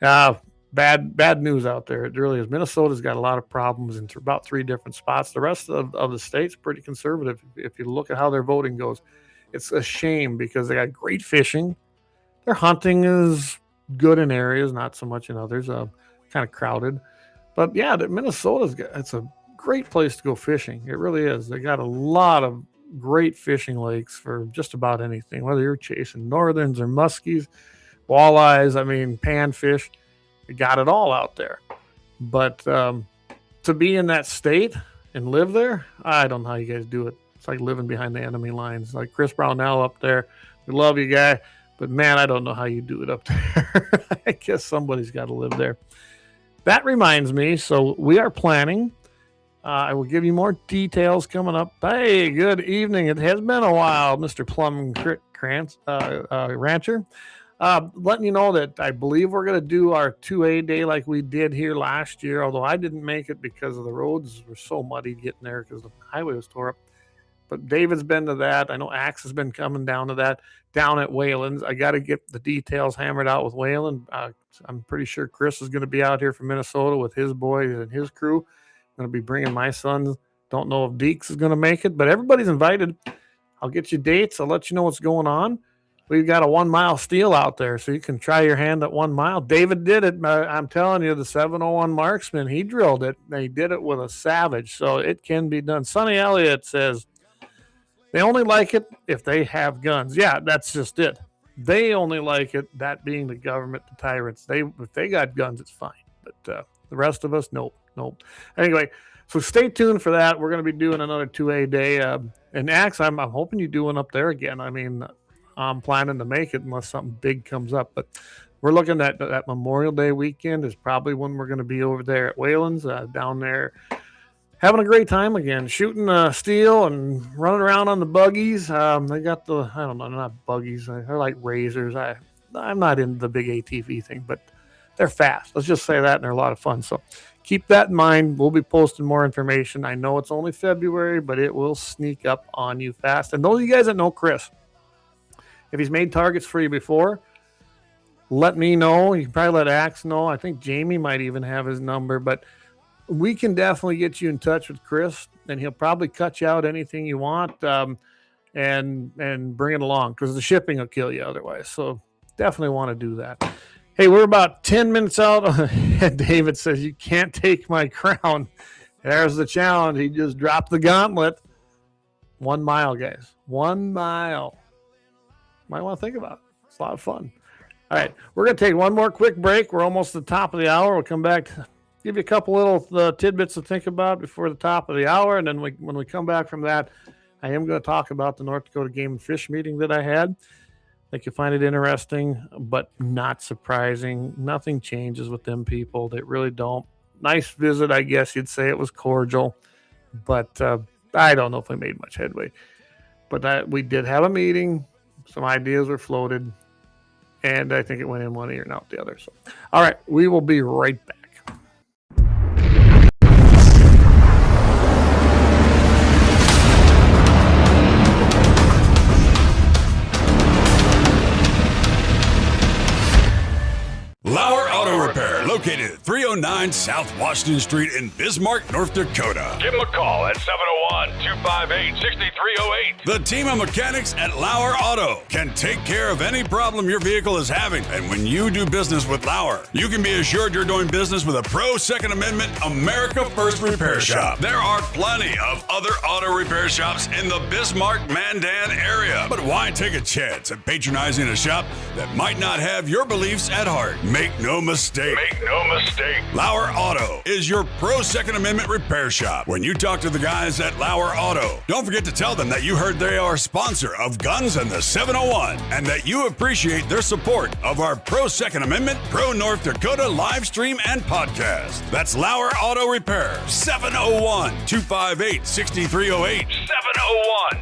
Yeah. Bad news out there. It really is. Minnesota's got a lot of problems in about 3 different spots. The rest of the state's pretty conservative. If you look at how their voting goes, it's a shame because they got great fishing. Their hunting is good in areas, not so much in others. Kind of crowded. But yeah, it's a great place to go fishing. It really is. They got a lot of great fishing lakes for just about anything, whether you're chasing northerns or muskies, walleyes, panfish. You got it all out there. But to be in that state and live there, I don't know how you guys do it. It's like living behind the enemy lines. Like Chris Brownell up there. We love you, guy. But man, I don't know how you do it up there. I guess somebody's got to live there. That reminds me, so we are planning. I will give you more details coming up. Hey, good evening. It has been a while, Mr. Plum Rancher. Letting you know that I believe we're going to do our 2A day like we did here last year, although I didn't make it because of the roads were so muddy getting there because the highway was tore up. But David's been to that. I know Axe has been coming down to that down at Wayland's. I got to get the details hammered out with Wayland. I'm pretty sure Chris is going to be out here from Minnesota with his boys and his crew. I'm going to be bringing my sons. Don't know if Deeks is going to make it, but everybody's invited. I'll get you dates. I'll let you know what's going on. We've got a 1 mile steel out there, so you can try your hand at 1 mile. David did it. I'm telling you, the 701 marksman, he drilled it. He did it with a Savage, so it can be done. Sonny Elliott says, they only like it if they have guns. Yeah, that's just it. They only like it, that being the government, the tyrants. If they got guns, it's fine. But the rest of us, nope. Anyway, so stay tuned for that. We're going to be doing another 2A day. And Axe, I'm hoping you do one up there again. I'm planning to make it unless something big comes up. But we're looking at that Memorial Day weekend is probably when we're going to be over there at Wayland's, down there. Having a great time again, shooting steel and running around on the buggies. They got not buggies. They're like razors. I'm not into the big ATV thing, but they're fast. Let's just say that, and they're a lot of fun. So keep that in mind. We'll be posting more information. I know it's only February, but it will sneak up on you fast. And those of you guys that know Chris, if he's made targets for you before, let me know. You can probably let Axe know. I think Jamie might even have his number, but we can definitely get you in touch with Chris, and he'll probably cut you out anything you want and bring it along, because the shipping will kill you otherwise. So definitely want to do that. Hey, we're about 10 minutes out. David says, you can't take my crown. There's the challenge. He just dropped the gauntlet. 1 mile, guys. 1 mile. Might want to think about it. It's a lot of fun. All right, we're going to take one more quick break. We're almost at the top of the hour. We'll come back to give you a couple little tidbits to think about before the top of the hour. And then when we come back from that, I am going to talk about the North Dakota Game and Fish meeting that I had. I think you'll find it interesting, but not surprising. Nothing changes with them people. They really don't. Nice visit, I guess you'd say. It was cordial, but I don't know if we made much headway. But we did have a meeting. some ideas were floated, and I think it went in one ear and out the other. So, all right, we will be right back. LAUER Auto Repair, located at 309 South Washington Street in Bismarck, North Dakota. Give them a call at 701-258-6308. The team of mechanics at LAUER Auto can take care of any problem your vehicle is having. And when you do business with LAUER, you can be assured you're doing business with a pro Second Amendment America First repair shop. There are plenty of other auto repair shops in the Bismarck-Mandan area. But why take a chance at patronizing a shop that might not have your beliefs at heart? Make no mistake. LAUER Auto is your pro Second Amendment repair shop. When you talk to the guys at LAUER Auto, don't forget to tell them that you heard they are a sponsor of Guns and the 701 and that you appreciate their support of our pro Second Amendment, pro North Dakota live stream and podcast. That's LAUER Auto Repair, 701-258-6308.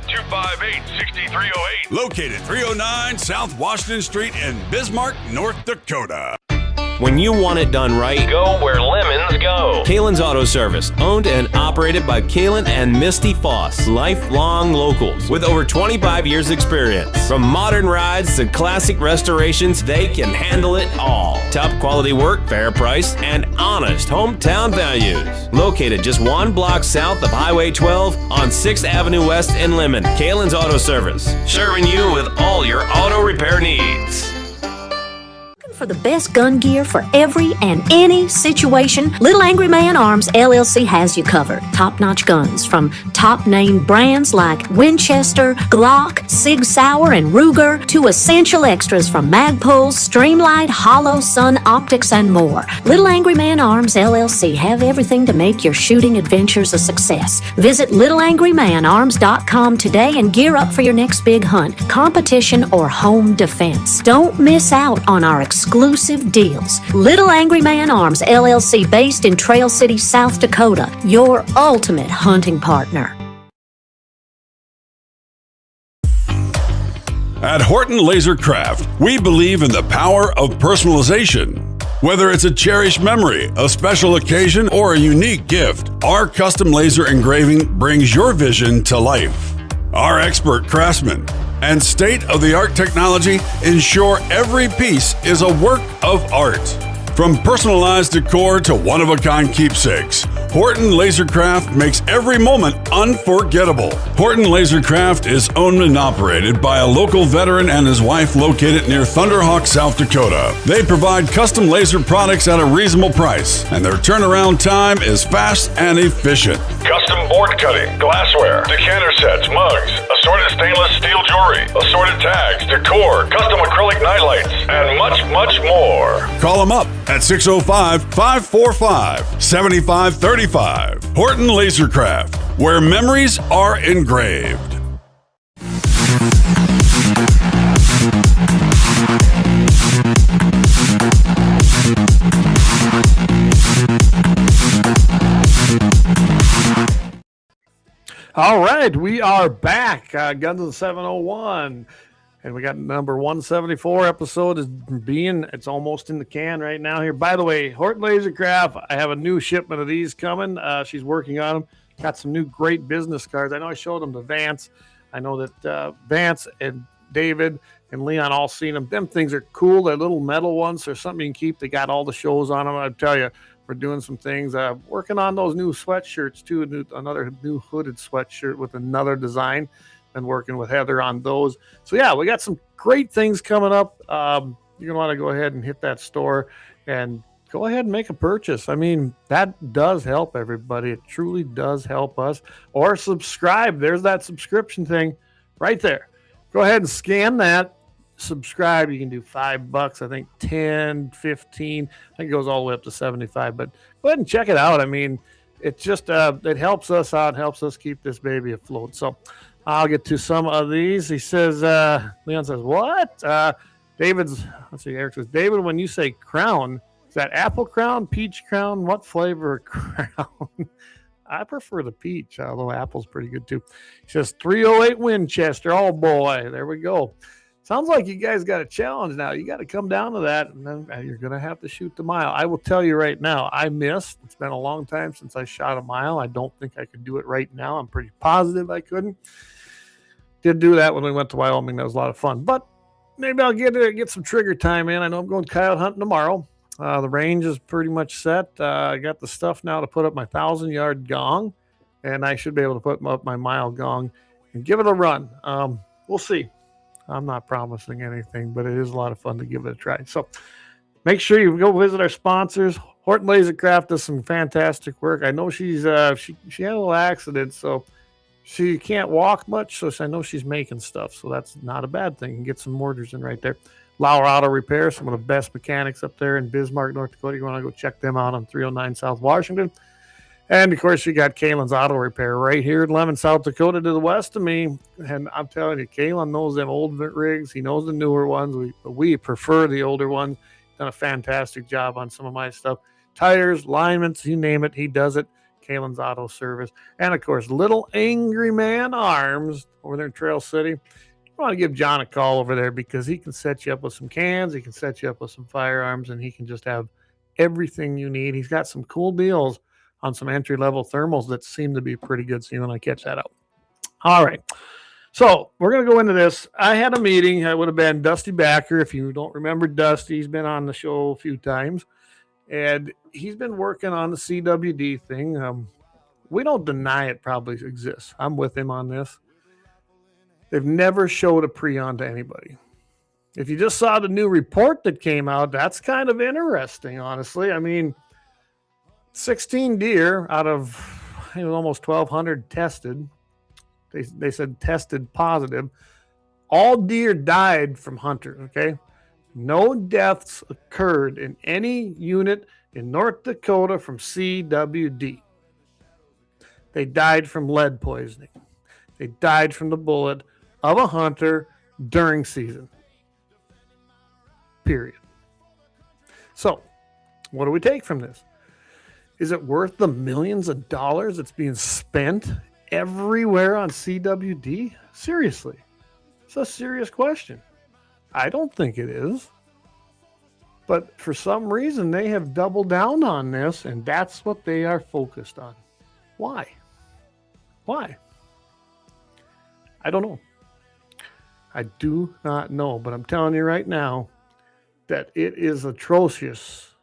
701-258-6308. Located 309 South Washington Street in Bismarck, North Dakota. When you want it done right, Go where lemons go. Kalen's Auto Service, owned and operated by Kalen and Misty Foss, lifelong locals with over 25 years experience. From modern rides to classic restorations, they can handle it all. Top quality work, fair price, and honest hometown values. Located just 1 block south of Highway 12 on 6th Avenue West in Lemon, Kalen's Auto Service, serving you with all your auto repair needs. For the best gun gear for every and any situation, Little Angry Man Arms LLC has you covered. Top-notch guns from top-name brands like Winchester, Glock, Sig Sauer, and Ruger to essential extras from Magpul's, Streamlight, Hollow, Sun Optics, and more. Little Angry Man Arms LLC have everything to make your shooting adventures a success. Visit littleangrymanarms.com today and gear up for your next big hunt, competition, or home defense. Don't miss out on our exclusive deals. Little Angry Man Arms LLC, based in Trail City, South Dakota, your ultimate hunting partner. At Horton Laser Craft, we believe in the power of personalization. Whether it's a cherished memory, a special occasion, or a unique gift, our custom laser engraving brings your vision to life. Our expert craftsmen and state-of-the-art technology ensure every piece is a work of art. From personalized decor to one-of-a-kind keepsakes, Horton Lasercraft makes every moment unforgettable. Horton Lasercraft is owned and operated by a local veteran and his wife located near Thunderhawk, South Dakota. They provide custom laser products at a reasonable price, and their turnaround time is fast and efficient. Custom board cutting, glassware, decanter sets, mugs, assorted stainless steel jewelry, assorted tags, decor, custom acrylic nightlights, and much, much more. Call them up at 605-545-7535. Horton Lasercraft, where memories are engraved. All right, we are back. Guns and 701. And we got number 174 episode it's almost in the can right now here. By the way, Horton Lasercraft, I have a new shipment of these coming. She's working on them. Got some new great business cards. I know I showed them to Vance. I know that Vance and David and Leon all seen them. Them things are cool. They're little metal ones. They're something you can keep. They got all the shows on them. I tell you, we're doing some things. Working on those new sweatshirts too. Another new hooded sweatshirt with another design. Been working with Heather on those. So yeah, we got some great things coming up. You're gonna want to go ahead and hit that store and go ahead and make a purchase. I mean, that does help everybody. It truly does help us. Or subscribe. There's that subscription thing right there. Go ahead and scan that. Subscribe. You can do $5, I think 10, 15. I think it goes all the way up to 75. But go ahead and check it out. I mean, it just it helps us out, helps us keep this baby afloat. So I'll get to some of these. He says, Leon says, what? Eric says, David, when you say crown, is that apple crown, peach crown? What flavor crown? I prefer the peach, although apple's pretty good too. He says, 308 Winchester. Oh boy, there we go. Sounds like you guys got a challenge now. You got to come down to that, and then you're going to have to shoot the mile. I will tell you right now, I missed. It's been a long time since I shot a mile. I don't think I could do it right now. I'm pretty positive I couldn't. Did do that when we went to Wyoming. That was a lot of fun. But maybe I'll get some trigger time in. I know I'm going coyote hunting tomorrow. The range is pretty much set. I got the stuff now to put up my 1,000-yard gong, and I should be able to put up my mile gong and give it a run. We'll see. I'm not promising anything, but it is a lot of fun to give it a try. So make sure you go visit our sponsors. Horton Laser Craft does some fantastic work. I know she had a little accident, so she can't walk much. So I know she's making stuff, so that's not a bad thing. You can get some mortars in right there. LAUER Auto Repair, some of the best mechanics up there in Bismarck, North Dakota. You want to go check them out on 309 South Washington. And, of course, you got Kalen's Auto Repair right here in Lemon, South Dakota to the west of me. And I'm telling you, Kalen knows them old rigs. He knows the newer ones. We prefer the older ones. Done a fantastic job on some of my stuff. Tires, alignments, you name it, he does it. Kalen's Auto Service. And, of course, Little Angry Man Arms over there in Trail City. You want to give John a call over there because he can set you up with some cans. He can set you up with some firearms, and he can just have everything you need. He's got some cool deals on some entry-level thermals that seem to be pretty good, so you want to catch that out. All right. So we're going to go into this. I had a meeting. I would have been Dusty Backer. If you don't remember Dusty, he's been on the show a few times, and he's been working on the CWD thing. We don't deny it probably exists. I'm with him on this. They've never showed a pre-on to anybody. If you just saw the new report that came out, that's kind of interesting, honestly. I mean, 16 deer out of almost 1,200 tested. They said tested positive. All deer died from hunters, okay? No deaths occurred in any unit in North Dakota from CWD. They died from lead poisoning. They died from the bullet of a hunter during season. Period. So, what do we take from this? Is it worth the millions of dollars that's being spent everywhere on CWD? Seriously. It's a serious question. I don't think it is. But for some reason, they have doubled down on this, and that's what they are focused on. Why? Why? I don't know. I do not know, but I'm telling you right now that it is atrocious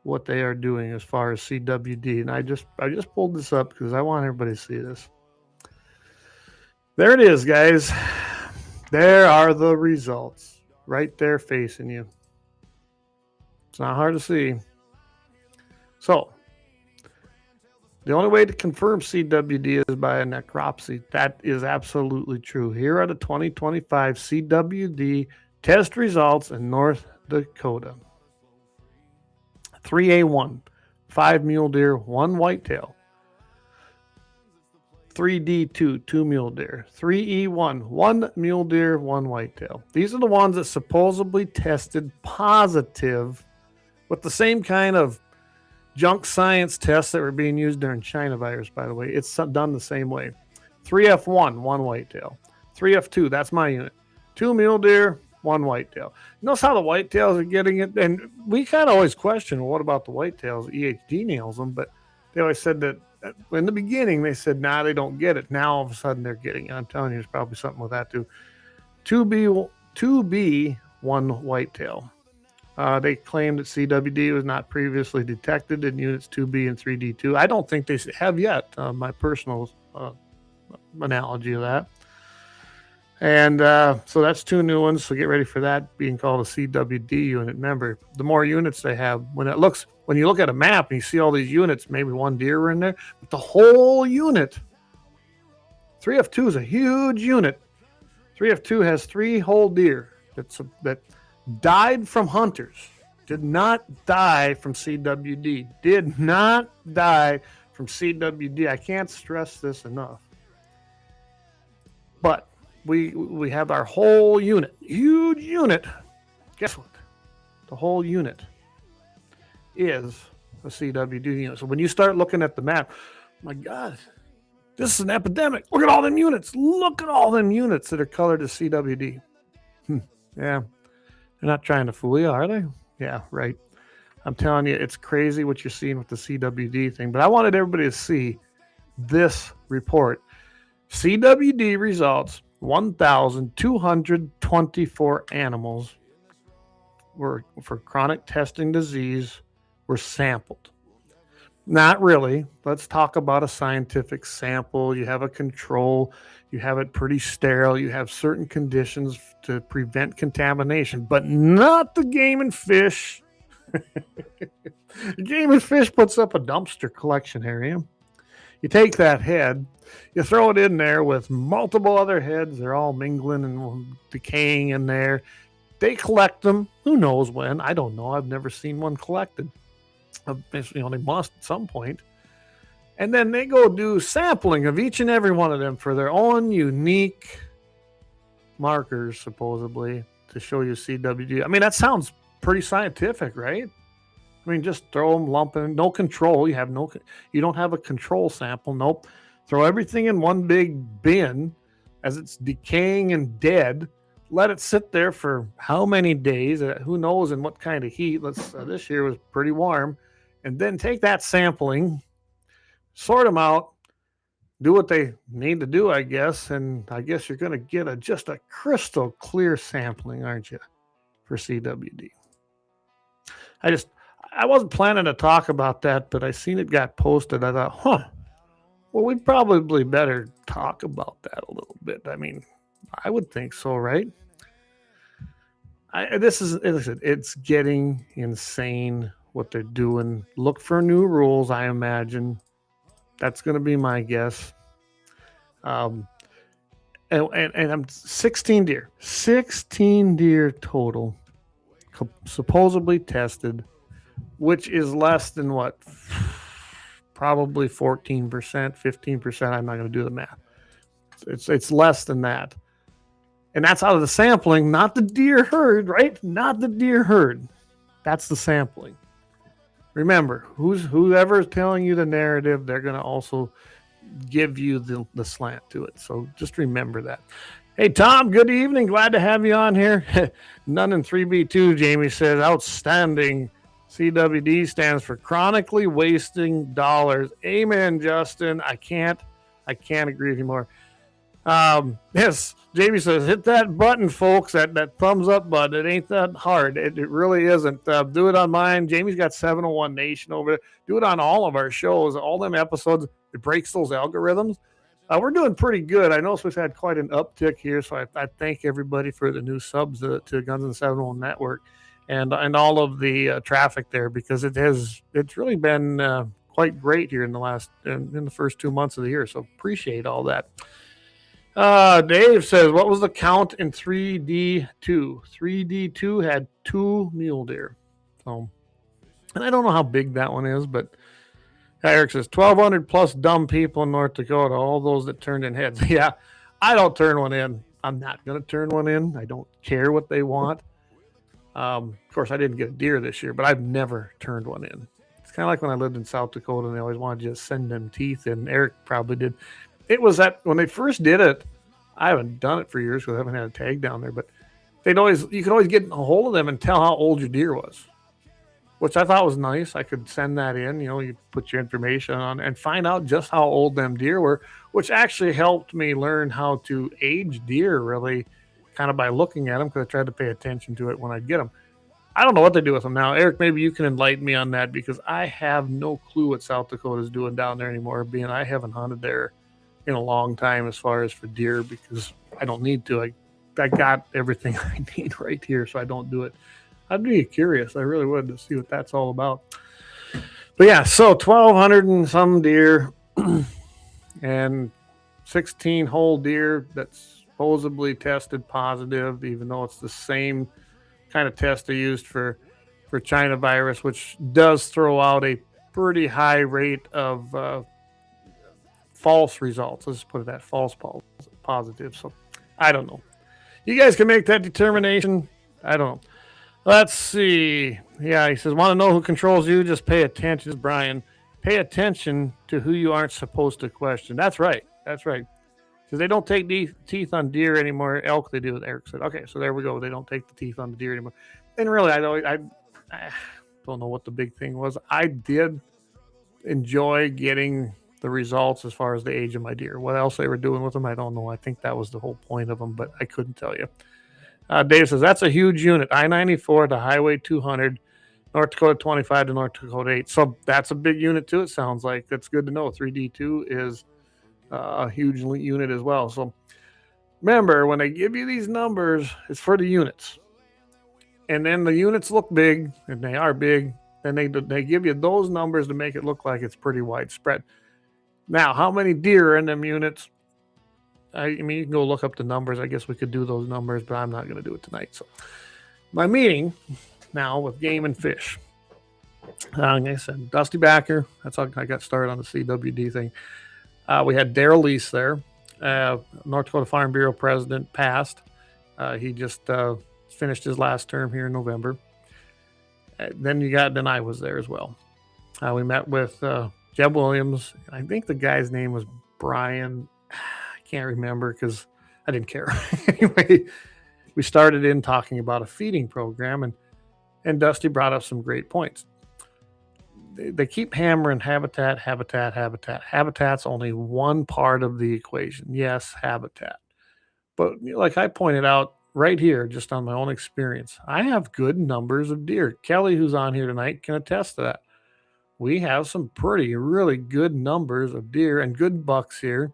what they are doing as far as CWD. And I just pulled this up because I want everybody to see this. There it is, guys. There are the results right there facing you. It's not hard to see. So, the only way to confirm CWD is by a necropsy. That is absolutely true. Here are the 2025 CWD test results in North Dakota. 3A1, 5 mule deer, 1 whitetail. 3D2, 2 mule deer. 3E1, 1 mule deer, 1 whitetail. These are the ones that supposedly tested positive with the same kind of junk science tests that were being used during China virus, by the way. It's done the same way. 3F1, 1 whitetail. 3F2, that's my unit. 2 mule deer, 1 whitetail. Notice how the whitetails are getting it, and we kind of always question, well, what about the whitetails? EHD nails them, but they always said that in the beginning they said, nah, they don't get it. Now all of a sudden they're getting it. I'm telling you, there's probably something with that too. 2B, 1 whitetail. They claim that CWD was not previously detected in units 2B and 3D2. I don't think they have yet, my personal analogy of that. And so that's 2 new ones. So get ready for that being called a CWD unit. Remember, the more units they have, when you look at a map and you see all these units, maybe 1 deer in there, but the whole unit, 3F2 is a huge unit. 3F2 has 3 whole deer that died from hunters. Did not die from CWD. Did not die from CWD. I can't stress this enough. But we have our whole unit, huge unit. Guess what? The whole unit is a CWD unit. So when you start looking at the map, my God, This is an epidemic. Look at all them units. Look at all them units that are colored as CWD. Yeah. They're not trying to fool you, are they? Yeah, right. I'm telling you, it's crazy what you're seeing with the CWD thing. But I wanted everybody to see this report. CWD results, 1,224 animals were for chronic testing disease were sampled. Not really. Let's talk about a scientific sample. You have a control. You have it pretty sterile. You have certain conditions to prevent contamination, but not the game and fish. Game and Fish puts up a dumpster collection area. You take that head, you throw it in there with multiple other heads. They're all mingling and decaying in there. They collect them. Who knows when? I don't know. I've never seen one collected. They must at some point. And then they go do sampling of each and every one of them for their own unique markers, supposedly, to show you CWD. I mean, that sounds pretty scientific, right? I mean, just throw them, lump them, no control. You don't have a control sample. Nope. Throw everything in one big bin as it's decaying and dead. Let it sit there for how many days? Who knows in what kind of heat? This year was pretty warm. And then take that sampling, sort them out, do what they need to do, I guess. And I guess you're going to get just a crystal clear sampling, aren't you, for CWD? I wasn't planning to talk about that, but I seen it got posted. I thought, well, we probably better talk about that a little bit. I mean, I would think so, right? It's getting insane what they're doing. Look for new rules, I imagine. That's going to be my guess. And I'm 16 deer. 16 deer total supposedly tested, which is less than what? Probably 14%, 15%. I'm not going to do the math. It's less than that. And that's out of the sampling, not the deer herd, right? Not the deer herd. That's the sampling. Remember, whoever is telling you the narrative, they're going to also give you the slant to it. So just remember that. Hey, Tom, good evening. Glad to have you on here. None in 3B2, Jamie says, outstanding. CWD stands for chronically wasting dollars. Amen, Justin. I can't agree with you more. Yes, Jamie says, hit that button, folks, that thumbs up button. It ain't that hard. It really isn't. Do it on mine. Jamie's got 701 Nation over there. Do it on all of our shows, all them episodes. It breaks those algorithms. We're doing pretty good. I know we've had quite an uptick here, so I thank everybody for the new subs to Guns and 701 Network and all of the traffic there, because it's really been quite great here in the first 2 months of the year. So appreciate all that. Dave says, what was the count in 3D2? 3D2 had 2 mule deer. So, and I don't know how big that one is, but Eric says 1,200 plus dumb people in North Dakota, all those that turned in heads. Yeah, I don't turn one in. I'm not going to turn one in. I don't care what they want. Of course, I didn't get a deer this year, but I've never turned one in. It's kind of like when I lived in South Dakota and they always wanted you to send them teeth in. Eric probably did. It was that when they first did it, I haven't done it for years because I haven't had a tag down there, but you could always get a hold of them and tell how old your deer was, which I thought was nice. I could send that in, you put your information on and find out just how old them deer were, which actually helped me learn how to age deer really kind of by looking at them, because I tried to pay attention to it when I'd get them. I don't know what they do with them now. Eric, maybe you can enlighten me on that, because I have no clue what South Dakota is doing down there anymore, being I haven't hunted there in a long time as far as for deer, because I don't need to. I got everything I need right here, so I don't do it. I'd be curious. I really would, to see what that's all about. But yeah, so 1,200 and some deer and 16 whole deer that's supposedly tested positive, even though it's the same kind of test they used for China virus, which does throw out a pretty high rate of false results. Let's put it that false positive. So I don't know. You guys can make that determination. I don't know. Let's see. Yeah, he says, want to know who controls you? Just pay attention. This is Brian. Pay attention to who you aren't supposed to question. That's right. That's right. Because they don't take teeth on deer anymore. Elk, they do. Eric said. Okay, so there we go. They don't take the teeth on the deer anymore. And really, I don't know what the big thing was. I did enjoy getting the results as far as the age of my deer. What else they were doing with them, I don't know. I think that was the whole point of them, but I couldn't tell you. Dave says, that's a huge unit. I-94 to Highway 200, North Dakota 25 to North Dakota 8. So that's a big unit too, it sounds like. That's good to know. 3D2 is a huge unit as well. So remember, when they give you these numbers, it's for the units. And then the units look big, and they are big. And they give you those numbers to make it look like it's pretty widespread. Now, how many deer are in them units? I mean, you can go look up the numbers. I guess we could do those numbers, but I'm not going to do it tonight. So my meeting now with Game and Fish. Like I said, Dusty Backer. That's how I got started on the CWD thing. We had Daryl Lease there. North Dakota Farm Bureau president, passed. He just finished his last term here in November. Then I was there as well. We met with Jeb Williams. I think the guy's name was Brian. I can't remember because I didn't care. Anyway, we started in talking about a feeding program, and Dusty brought up some great points. They keep hammering habitat. Habitat's only one part of the equation. Yes, habitat. But like I pointed out right here, just on my own experience, I have good numbers of deer. Kelly, who's on here tonight, can attest to that. We have some really good numbers of deer and good bucks here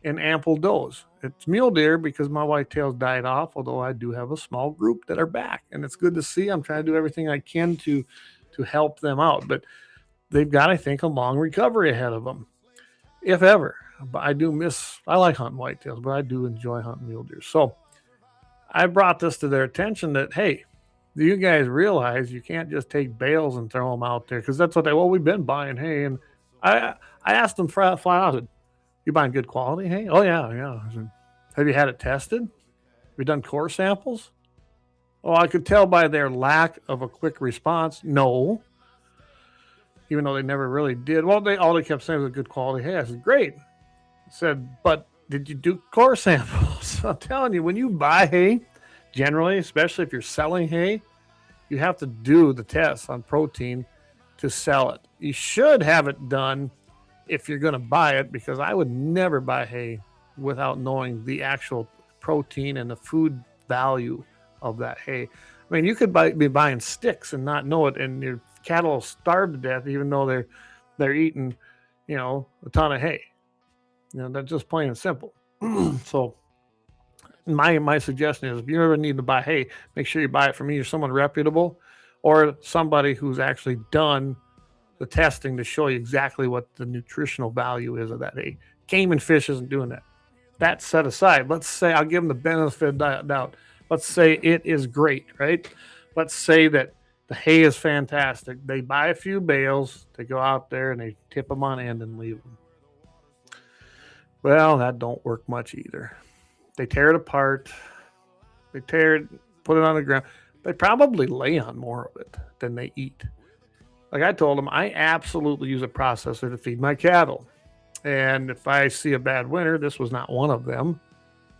and ample does. It's mule deer because my whitetails died off, although I do have a small group that are back, and it's good to see. I'm trying to do everything I can to help them out, but they've got, I think, a long recovery ahead of them, if ever. But I like hunting whitetails, but I do enjoy hunting mule deer. So I brought this to their attention that, hey, do you guys realize you can't just take bales and throw them out there? Because that's what we've been buying hay. And I asked them flat out, you buying good quality hay? Oh, yeah. I said, have you had it tested? Have you done core samples? Oh, I could tell by their lack of a quick response. No. Even though they never really did. Well, all they kept saying was good quality hay. I said, great. I said, but did you do core samples? I'm telling you, when you buy hay, generally, especially if you're selling hay, you have to do the tests on protein to sell it. You should have it done if you're going to buy it, because I would never buy hay without knowing the actual protein and the food value of that hay. I mean, you could be buying sticks and not know it, and your cattle will starve to death even though they're eating, a ton of hay. That's just plain and simple. So my suggestion is, if you ever need to buy hay, make sure you buy it from either someone reputable or somebody who's actually done the testing to show you exactly what the nutritional value is of that hay. Game and Fish isn't doing that. That set aside, let's say, I'll give them the benefit of the doubt. Let's say it is great, right? Let's say that the hay is fantastic. They buy a few bales, they go out there and they tip them on end and leave them. Well, that don't work much either. They tear it apart. They tear it, put it on the ground. They probably lay on more of it than they eat. Like I told them, I absolutely use a processor to feed my cattle. And if I see a bad winter, this was not one of them,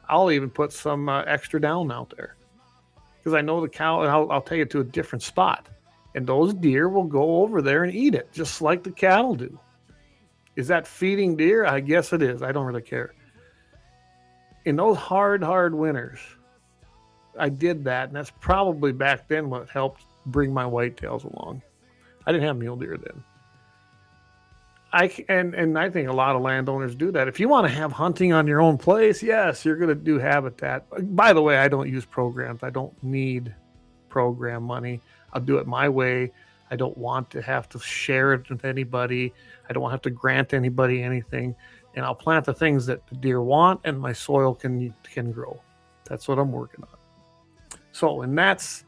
I'll even put some extra down out there. Because I know the cow, and I'll take it to a different spot. And those deer will go over there and eat it, just like the cattle do. Is that feeding deer? I guess it is. I don't really care. In those hard winters, I did that, and that's probably back then what helped bring my whitetails along. I didn't have mule deer then. I think a lot of landowners do that. If you want to have hunting on your own place, yes, you're going to do habitat. By the way, I don't use programs. I don't need program money. I'll do it my way. I don't want to have to share it with anybody. I don't want to have to grant anybody anything. And I'll plant the things that the deer want and my soil can grow. That's what I'm working on. So, and that's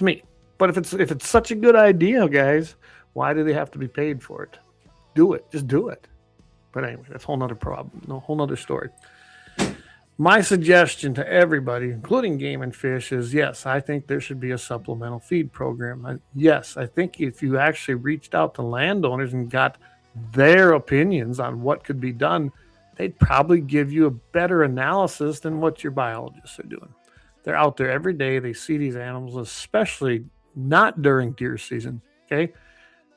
me. But if it's such a good idea, guys, why do they have to be paid for it? Do it. Just do it. But anyway, that's a whole nother problem. No, whole nother story. My suggestion to everybody, including Game and Fish, is yes, I think there should be a supplemental feed program. Yes, I think if you actually reached out to landowners and got their opinions on what could be done, they'd probably give you a better analysis than what your biologists are doing. They're out there every day. They see these animals, especially not during deer season. Okay.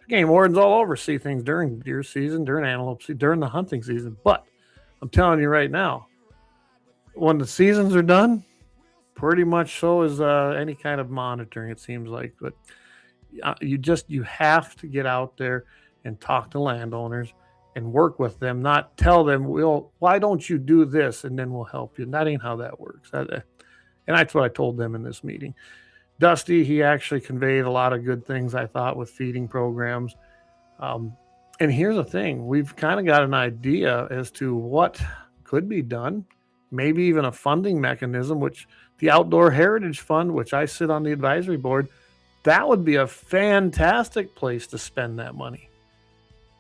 Game wardens all over see things during deer season, during antelope season, during the hunting season. But I'm telling you right now, when the seasons are done, pretty much so is any kind of monitoring, it seems like. But you have to get out there and talk to landowners and work with them, not tell them, well, why don't you do this and then we'll help you. And that ain't how that works. And that's what I told them in this meeting. Dusty, he actually conveyed a lot of good things, I thought, with feeding programs. And here's the thing. We've kind of got an idea as to what could be done, maybe even a funding mechanism, which the Outdoor Heritage Fund, which I sit on the advisory board, that would be a fantastic place to spend that money.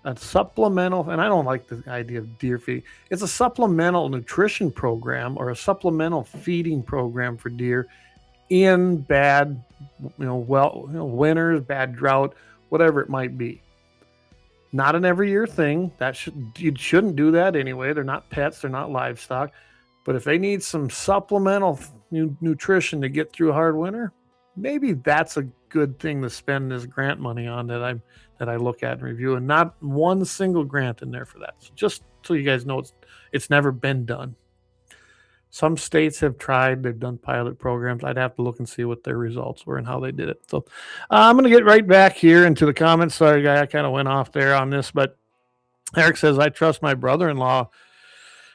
A supplemental, and I don't like the idea of deer feeding. It's a supplemental nutrition program or a supplemental feeding program for deer in bad, winters, bad drought, whatever it might be. Not an every year thing. You shouldn't do that anyway. They're not pets. They're not livestock. But if they need some supplemental nutrition to get through a hard winter, maybe that's a good thing to spend this grant money on that I look at and review, and not one single grant in there for that. So just so you guys know, it's never been done. Some states have tried. They've done pilot programs. I'd have to look and see what their results were and how they did it. So I'm going to get right back here into the comments. Sorry, guy, I kind of went off there on this, but Eric says, I trust my brother-in-law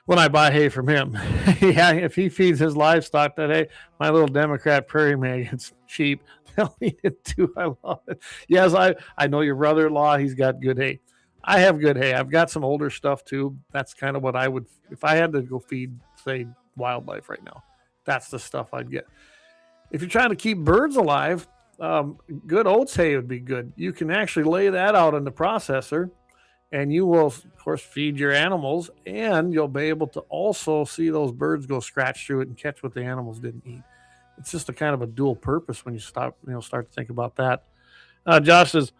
when I buy hay from him. Yeah, if he feeds his livestock that hay, my little Democrat prairie maggots, sheep, they'll eat it too. I love it. Yes, I know your brother-in-law. He's got good hay. I have good hay. I've got some older stuff too. That's kind of what I would, if I had to go feed, say, wildlife right now, that's the stuff I'd get. If you're trying to keep birds alive, good oats hay would be good. You can actually lay that out in the processor, and you will, of course, feed your animals, and you'll be able to also see those birds go scratch through it and catch what the animals didn't eat. It's just a kind of a dual purpose when you start to think about that. Josh says,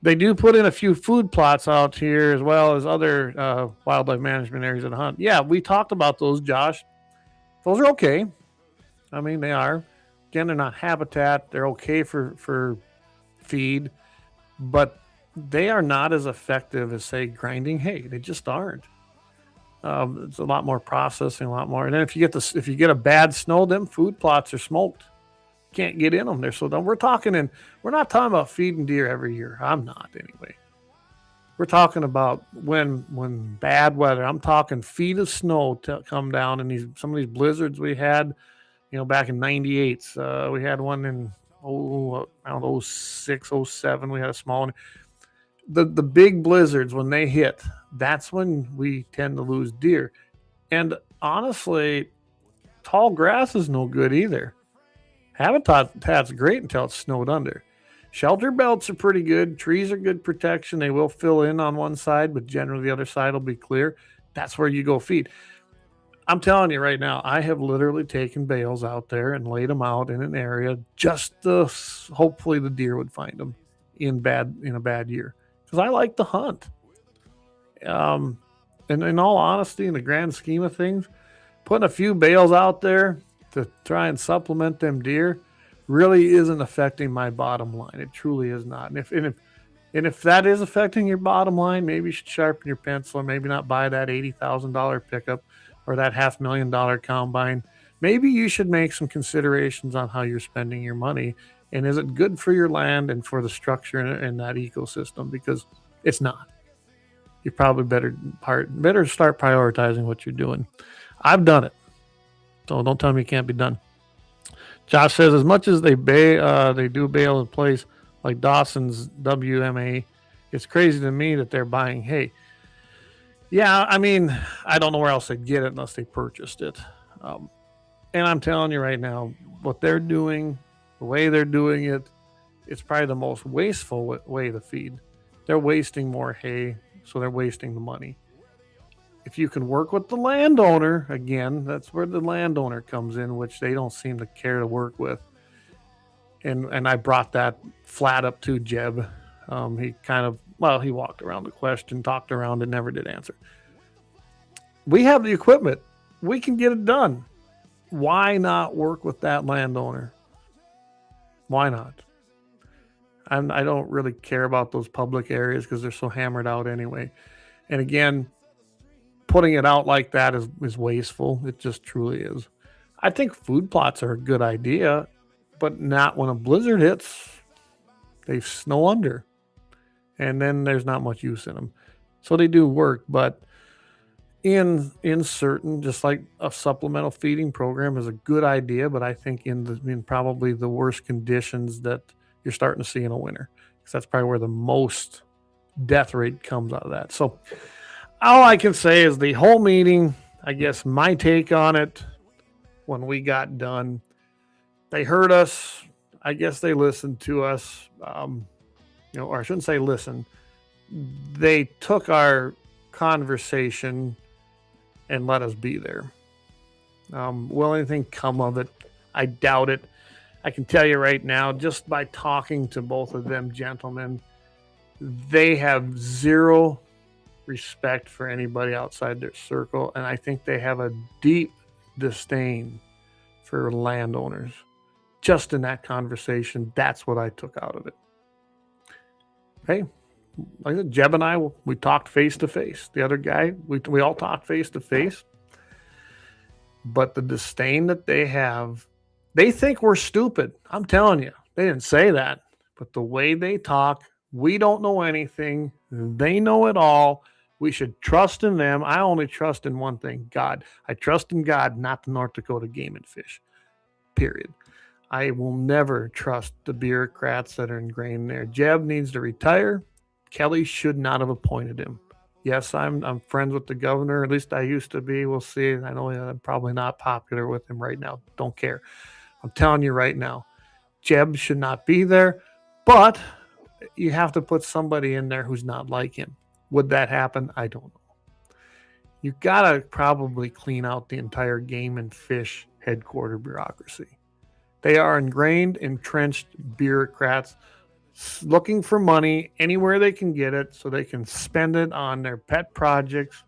they do put in a few food plots out here as well as other wildlife management areas at hunt. Yeah, we talked about those, Josh. Those are okay. I mean, they are. Again, they're not habitat. They're okay for feed, but they are not as effective as, say, grinding hay. They just aren't. It's a lot more processing, a lot more. And then if you get a bad snow, them food plots are smoked. Can't get in them. They're so done. We're not talking about feeding deer every year. I'm not anyway. We're talking about when bad weather. I'm talking feet of snow to come down, and some of these blizzards we had, back in '98. We had one in around 06, 07. We had a small one. The big blizzards, when they hit, that's when we tend to lose deer. And honestly, tall grass is no good either. Habitat's great until it's snowed under. Shelter belts are pretty good. Trees are good protection. They will fill in on one side, but generally the other side will be clear. That's where you go feed. I'm telling you right now, I have literally taken bales out there and laid them out in an area just to hopefully the deer would find them in a bad year. Because I like to hunt. And in all honesty, in the grand scheme of things, putting a few bales out there to try and supplement them deer really isn't affecting my bottom line. It truly is not. And if that is affecting your bottom line, maybe you should sharpen your pencil, or maybe not buy that $80,000 pickup or that $500,000 combine. Maybe you should make some considerations on how you're spending your money, and is it good for your land and for the structure in that ecosystem? Because it's not. You probably better start prioritizing what you're doing. I've done it, so don't tell me it can't be done. Josh says, as much as they do bail in place like Dawson's WMA, it's crazy to me that they're buying hay. Yeah, I mean, I don't know where else they'd get it unless they purchased it. And I'm telling you right now, what they're doing, the way they're doing it, it's probably the most wasteful way to feed. They're wasting more hay, so they're wasting the money. If you can work with the landowner, again, that's where the landowner comes in, which they don't seem to care to work with. And I brought that flat up to Jeb. He walked around the question, talked around, and never did answer. We have the equipment. We can get it done. Why not work with that landowner? Why not? I don't really care about those public areas because they're so hammered out anyway. And again, putting it out like that is wasteful. It just truly is. I think food plots are a good idea, but not when a blizzard hits. They snow under. And then there's not much use in them. So they do work, but in certain, just like a supplemental feeding program is a good idea, but I think in probably the worst conditions that you're starting to see in a winter, because that's probably where the most death rate comes out of that. So all I can say is the whole meeting, I guess my take on it, when we got done, they heard us. I guess they listened to us, or I shouldn't say listen. They took our conversation and let us be there. Will anything come of it? I doubt it. I can tell you right now, just by talking to both of them gentlemen, they have zero respect for anybody outside their circle, and I think they have a deep disdain for landowners. Just in that conversation, that's what I took out of it. Hey, like I said, Jeb and I, we talked face to face. The other guy, we all talked face to face. But the disdain that they have, they think we're stupid. I'm telling you, they didn't say that. But the way they talk, we don't know anything. They know it all. We should trust in them. I only trust in one thing, God. I trust in God, not the North Dakota Game and Fish. Period. I will never trust the bureaucrats that are ingrained there. Jeb needs to retire. Kelly should not have appointed him. Yes, I'm friends with the governor. At least I used to be. We'll see. I know I'm probably not popular with him right now. Don't care. I'm telling you right now, Jeb should not be there. But you have to put somebody in there who's not like him. Would that happen? I don't know. You got to probably clean out the entire Game and Fish headquarter bureaucracy. They are ingrained, entrenched bureaucrats looking for money anywhere they can get it so they can spend it on their pet projects,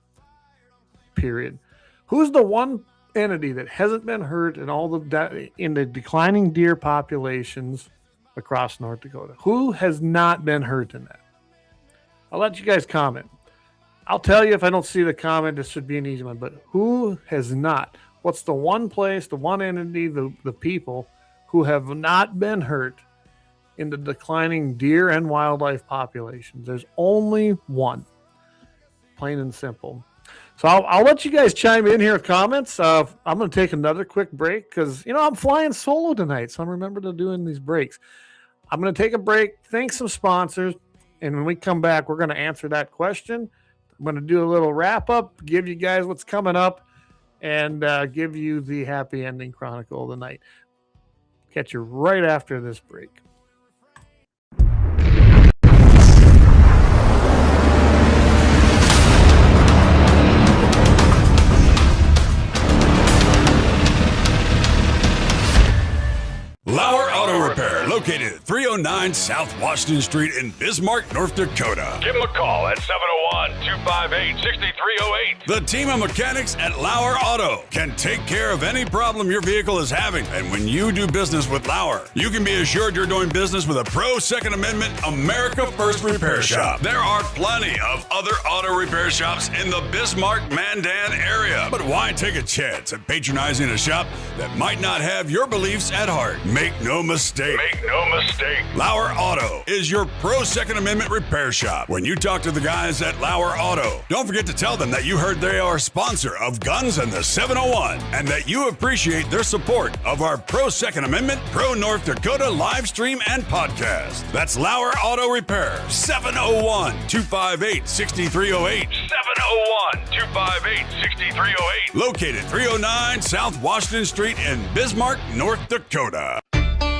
period. Who's the one entity that hasn't been hurt in in the declining deer populations across North Dakota? Who has not been hurt in that? I'll let you guys comment. I'll tell you if I don't see the comment, this should be an easy one, but who has not? What's the one place, the one entity, the people who have not been hurt in the declining deer and wildlife populations? There's only one, plain and simple. So I'll let you guys chime in here with comments. I'm going to take another quick break because, I'm flying solo tonight, so I'm remember to doing these breaks. I'm going to take a break, thank some sponsors, and when we come back, we're going to answer that question. I'm going to do a little wrap up, give you guys what's coming up, and give you the happy ending chronicle of the night. Catch you right after this break. LAUER Auto Repair, located at 309 South Washington Street in Bismarck, North Dakota. Give them a call at 701-258-6308. The team of mechanics at LAUER Auto can take care of any problem your vehicle is having. And when you do business with LAUER, you can be assured you're doing business with a pro Second Amendment America First repair shop. There are plenty of other auto repair shops in the Bismarck-Mandan area. But why take a chance at patronizing a shop that might not have your beliefs at heart? Make no mistake. LAUER Auto is your pro Second Amendment repair shop. When you talk to the guys at LAUER Auto, don't forget to tell them that you heard they are a sponsor of Guns and the 701 and that you appreciate their support of our pro Second Amendment, pro North Dakota live stream and podcast. That's LAUER Auto Repair, 701-258-6308. 701-258-6308. Located 309 South Washington Street in Bismarck, North Dakota.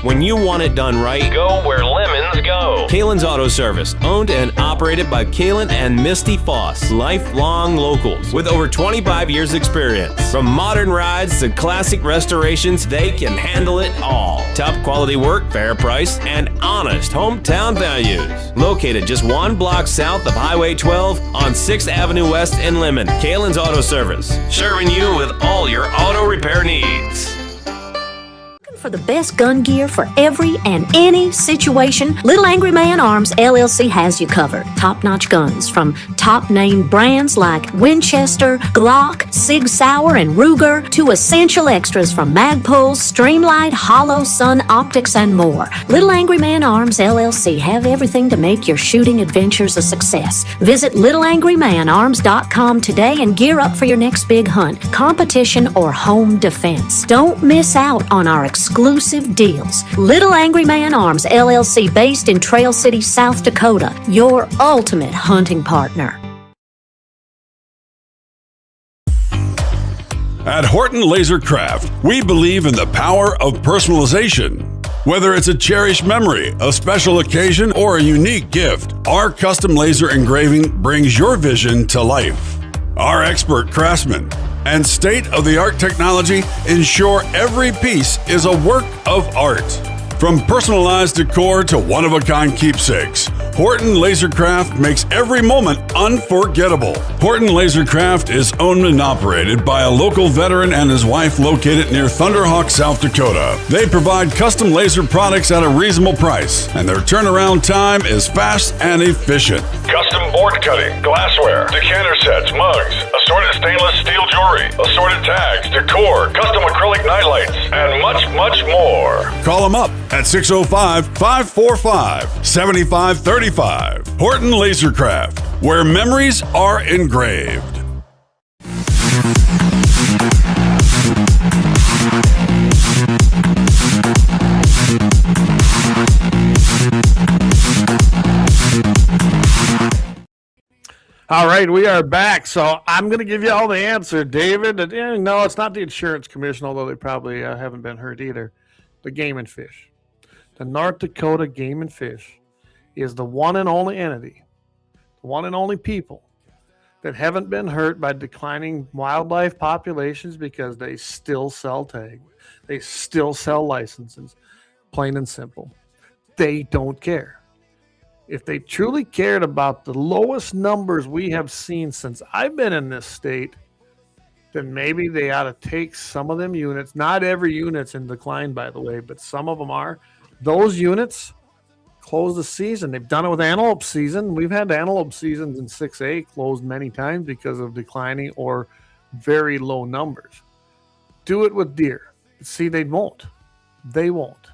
When you want it done right, Go where lemons lemons go. Kalen's Auto Service, owned and operated by Kalen and Misty Foss, lifelong locals with over 25 years experience. From modern rides to classic restorations, they can handle it all. Top quality work, fair price, and honest hometown values. Located just 1 block south of Highway 12 on 6th Avenue West in Lemon. Kalen's Auto Service, serving you with all your auto repair needs. For the best gun gear for every and any situation, Little Angry Man Arms LLC has you covered. Top-notch guns from top-name brands like Winchester, Glock, Sig Sauer, and Ruger to essential extras from Magpul, Streamlight, Hollow, Sun Optics, and more. Little Angry Man Arms LLC have everything to make your shooting adventures a success. Visit littleangrymanarms.com today and gear up for your next big hunt, competition, or home defense. Don't miss out on our exclusive deals. Little Angry Man Arms LLC, based in Trail City, South Dakota, your ultimate hunting partner. At Horton Laser Craft, we believe in the power of personalization. Whether it's a cherished memory, a special occasion, or a unique gift, our custom laser engraving brings your vision to life. Our expert craftsmen and state-of-the-art technology ensure every piece is a work of art. From personalized decor to one-of-a-kind keepsakes, Horton Lasercraft makes every moment unforgettable. Horton Lasercraft is owned and operated by a local veteran and his wife located near Thunderhawk, South Dakota. They provide custom laser products at a reasonable price, and their turnaround time is fast and efficient. Custom board cutting, glassware, decanter sets, mugs, assorted stainless steel jewelry, assorted tags, decor, custom acrylic nightlights, and much, much more. Call them up at 605-545-7535. Horton Lasercraft, where memories are engraved. All right, we are back. So I'm going to give you all the answer, David. No, it's not the insurance commission, although they probably haven't been hurt either. The Game and Fish. The North Dakota Game and Fish is the one and only entity, the one and only people that haven't been hurt by declining wildlife populations because they still sell tags. They still sell licenses, plain and simple. They don't care. If they truly cared about the lowest numbers we have seen since I've been in this state, then maybe they ought to take some of them units. Not every unit's in decline, by the way, but some of them are. Those units close the season. They've done it with antelope season. We've had antelope seasons in 6A closed many times because of declining or very low numbers. Do it with deer. See, they won't. They won't.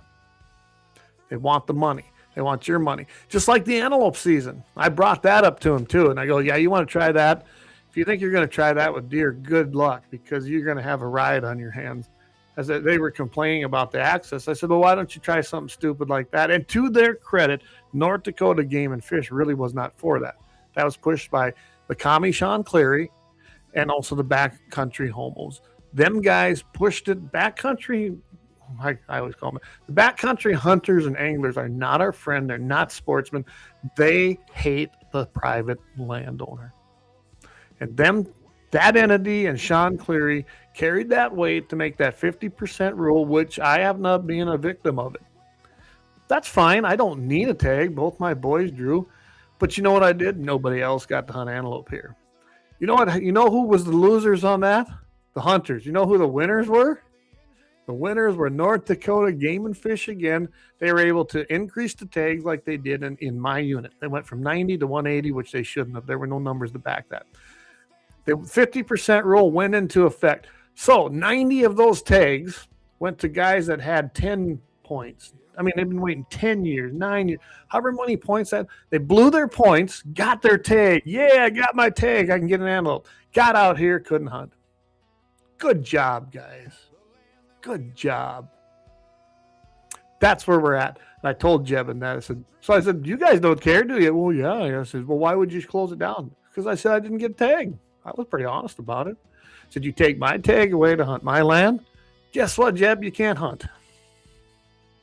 They want the money. They want your money. Just like the antelope season. I brought that up to them too. And I go, yeah, you want to try that? If you think you're going to try that with deer, good luck, because you're going to have a riot on your hands. As they were complaining about the access, I said, well, why don't you try something stupid like that? And to their credit, North Dakota Game and Fish really was not for that. That was pushed by the commie Sean Cleary and also the backcountry homos. Them guys pushed it. Backcountry, I always call them, the backcountry hunters and anglers are not our friend. They're not sportsmen. They hate the private landowner. And that entity and Sean Cleary carried that weight to make that 50% rule, which I have not been a victim of it. That's fine. I don't need a tag. Both my boys drew. But you know what I did? Nobody else got to hunt antelope here. You know what? You know who was the losers on that? The hunters. You know who the winners were? The winners were North Dakota Game and Fish again. They were able to increase the tags like they did in my unit. They went from 90 to 180, which they shouldn't have. There were no numbers to back that. The 50% rule went into effect. So 90 of those tags went to guys that had 10 points. I mean, they've been waiting 10 years, 9 years, however many points that they blew their points, got their tag. Yeah, I got my tag. I can get an antelope. Got out here, couldn't hunt. Good job, guys. Good job. That's where we're at. And I told Jebin that. I said, you guys don't care, do you? Well, yeah. I said, well, why would you close it down? Because I said I didn't get a tag. I was pretty honest about it. I said, you take my tag away to hunt my land? Guess what, Jeb? You can't hunt.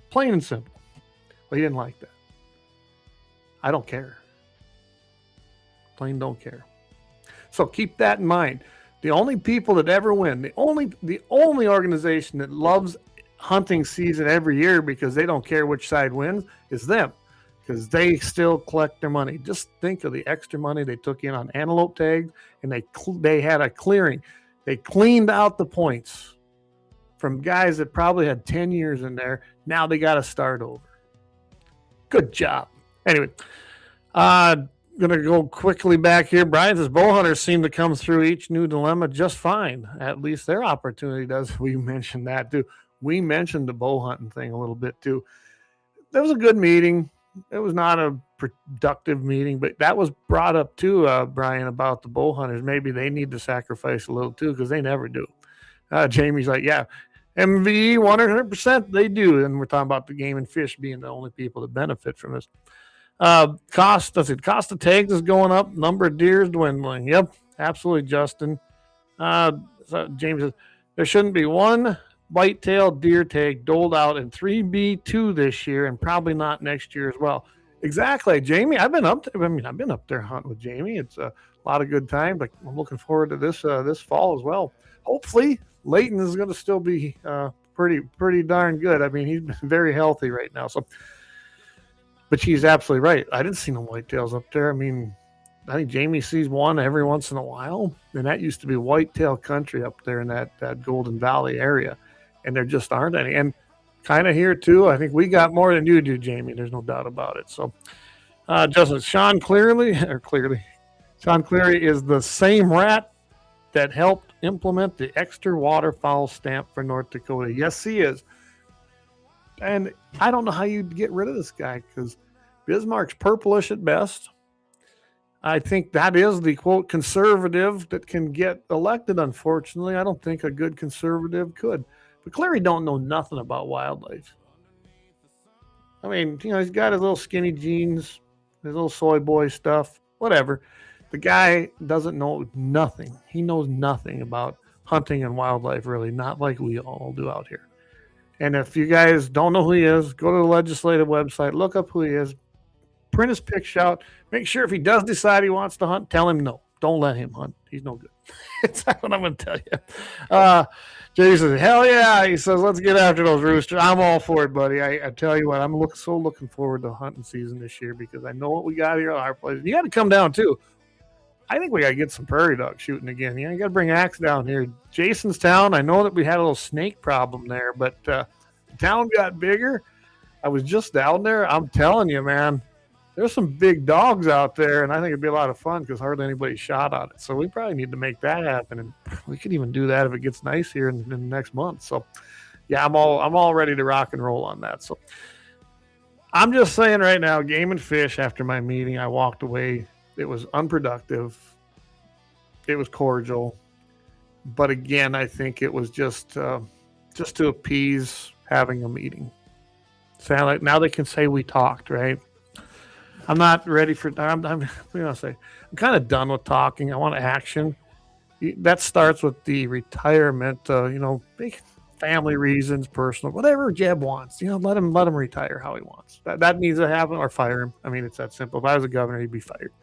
Plain and simple. Well, he didn't like that. I don't care. Plain don't care. So keep that in mind. The only people that ever win, the only organization that loves hunting season every year because they don't care which side wins is them, because they still collect their money. Just think of the extra money they took in on antelope tags, and they had a clearing. They cleaned out the points from guys that probably had 10 years in there. Now they got to start over. Good job. Anyway, going to go quickly back here. Brian says bow hunters seem to come through each new dilemma just fine. At least their opportunity does. We mentioned that too. We mentioned the bow hunting thing a little bit too. That was a good meeting. It was not a productive meeting, but that was brought up too, Brian, about the bow hunters. Maybe they need to sacrifice a little too, because they never do. Jamie's like, yeah, MVE 100%, they do. And we're talking about the game and fish being the only people that benefit from this. Cost of tags is going up. Number of deer is dwindling. Yep, absolutely, Justin. So James says there shouldn't be one whitetail deer tag doled out in 3B2 this year, and probably not next year as well. Exactly, Jamie. I've been up there hunting with Jamie. It's a lot of good time. But I'm looking forward to this fall as well. Hopefully, Leighton is going to still be pretty darn good. I mean, he's very healthy right now. So. But she's absolutely right. I didn't see no whitetails up there. I mean, I think Jamie sees one every once in a while, and that used to be whitetail country up there in that Golden Valley area, and there just aren't any. And kind of here too. I think we got more than you do, Jamie. There's no doubt about it. So, Justin, Sean Cleary is the same rat that helped implement the extra waterfowl stamp for North Dakota. Yes, he is. And I don't know how you'd get rid of this guy, because Bismarck's purplish at best. I think that is the, quote, conservative that can get elected, unfortunately. I don't think a good conservative could. But Cleary don't know nothing about wildlife. I mean, he's got his little skinny jeans, his little soy boy stuff, whatever. The guy doesn't know nothing. He knows nothing about hunting and wildlife, really, not like we all do out here. And if you guys don't know who he is, go to the legislative website, look up who he is, print his picture out. Make sure if he does decide he wants to hunt, tell him no. Don't let him hunt. He's no good. That's what I'm going to tell you. Jay says, hell yeah. He says, let's get after those roosters. I'm all for it, buddy. I tell you what, I'm looking forward to hunting season this year, because I know what we got here at our place. You got to come down, too. I think we got to get some prairie dog shooting again. You got to bring Axe down here. Jason's town, I know that we had a little snake problem there, but the town got bigger. I was just down there. I'm telling you, man, there's some big dogs out there, and I think it'd be a lot of fun because hardly anybody shot on it. So we probably need to make that happen, and we could even do that if it gets nice here in the next month. So, yeah, I'm all ready to rock and roll on that. So I'm just saying right now, Game and Fish, after my meeting, I walked away. It was unproductive. It was cordial. But again, I think it was just to appease having a meeting. Sound like now they can say we talked, right? I'm not ready for. I'm kind of done with talking. I want action. That starts with the retirement. Big family reasons, personal, whatever Jeb wants. Let him retire how he wants. That needs to happen, or fire him. I mean, it's that simple. If I was a governor, he'd be fired.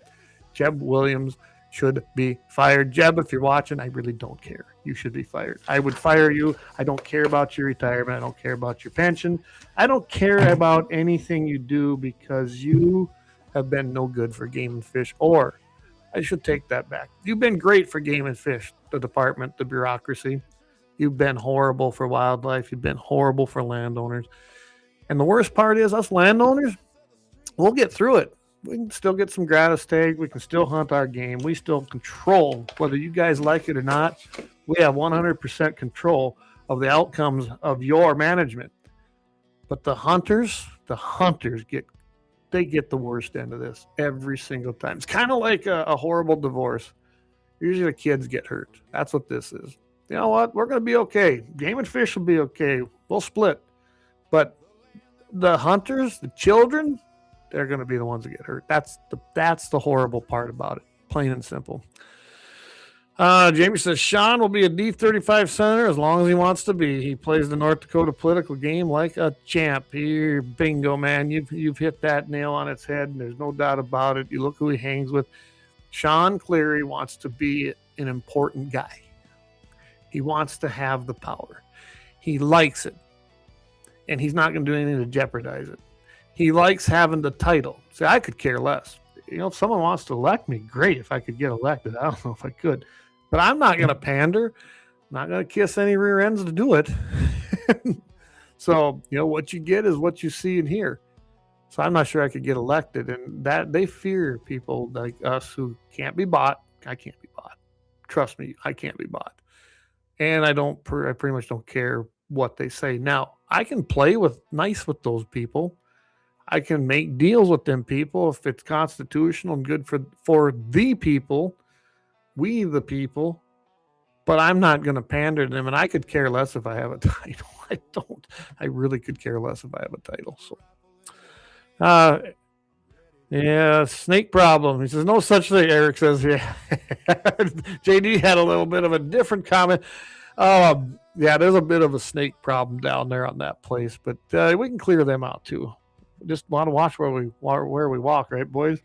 Jeb Williams should be fired. Jeb, if you're watching, I really don't care. You should be fired. I would fire you. I don't care about your retirement. I don't care about your pension. I don't care about anything you do, because you have been no good for Game and Fish. Or I should take that back. You've been great for Game and Fish, the department, the bureaucracy. You've been horrible for wildlife. You've been horrible for landowners. And the worst part is, us landowners, we'll get through it. We can still get some gratis tag. We can still hunt our game. We still control, whether you guys like it or not. We have 100% control of the outcomes of your management. But the hunters get the worst end of this every single time. It's kind of like a horrible divorce. Usually the kids get hurt. That's what this is. You know what? We're going to be okay. Game and Fish will be okay. We'll split. But the hunters, the children, they're going to be the ones that get hurt. That's the horrible part about it, plain and simple. Jamie says Sean will be a D35 senator as long as he wants to be. He plays the North Dakota political game like a champ. Here, bingo, man. You've hit that nail on its head, and there's no doubt about it. You look who he hangs with. Sean Cleary wants to be an important guy. He wants to have the power. He likes it, and he's not going to do anything to jeopardize it. He likes having the title. See, I could care less. If someone wants to elect me, great. If I could get elected, I don't know if I could. But I'm not going to pander. I'm not going to kiss any rear ends to do it. So, what you get is what you see and hear. So I'm not sure I could get elected. And that they fear people like us who can't be bought. I can't be bought. Trust me, I can't be bought. And I pretty much don't care what they say. Now, I can play nice with those people. I can make deals with them people if it's constitutional and good for the people. We the people, but I'm not going to pander to them, and I could care less if I have a title. I don't. I really could care less if I have a title. So, yeah, snake problem. He says no such thing. Eric says, yeah. JD had a little bit of a different comment. Yeah, there's a bit of a snake problem down there on that place, but we can clear them out too. Just want to watch where we walk, right, boys?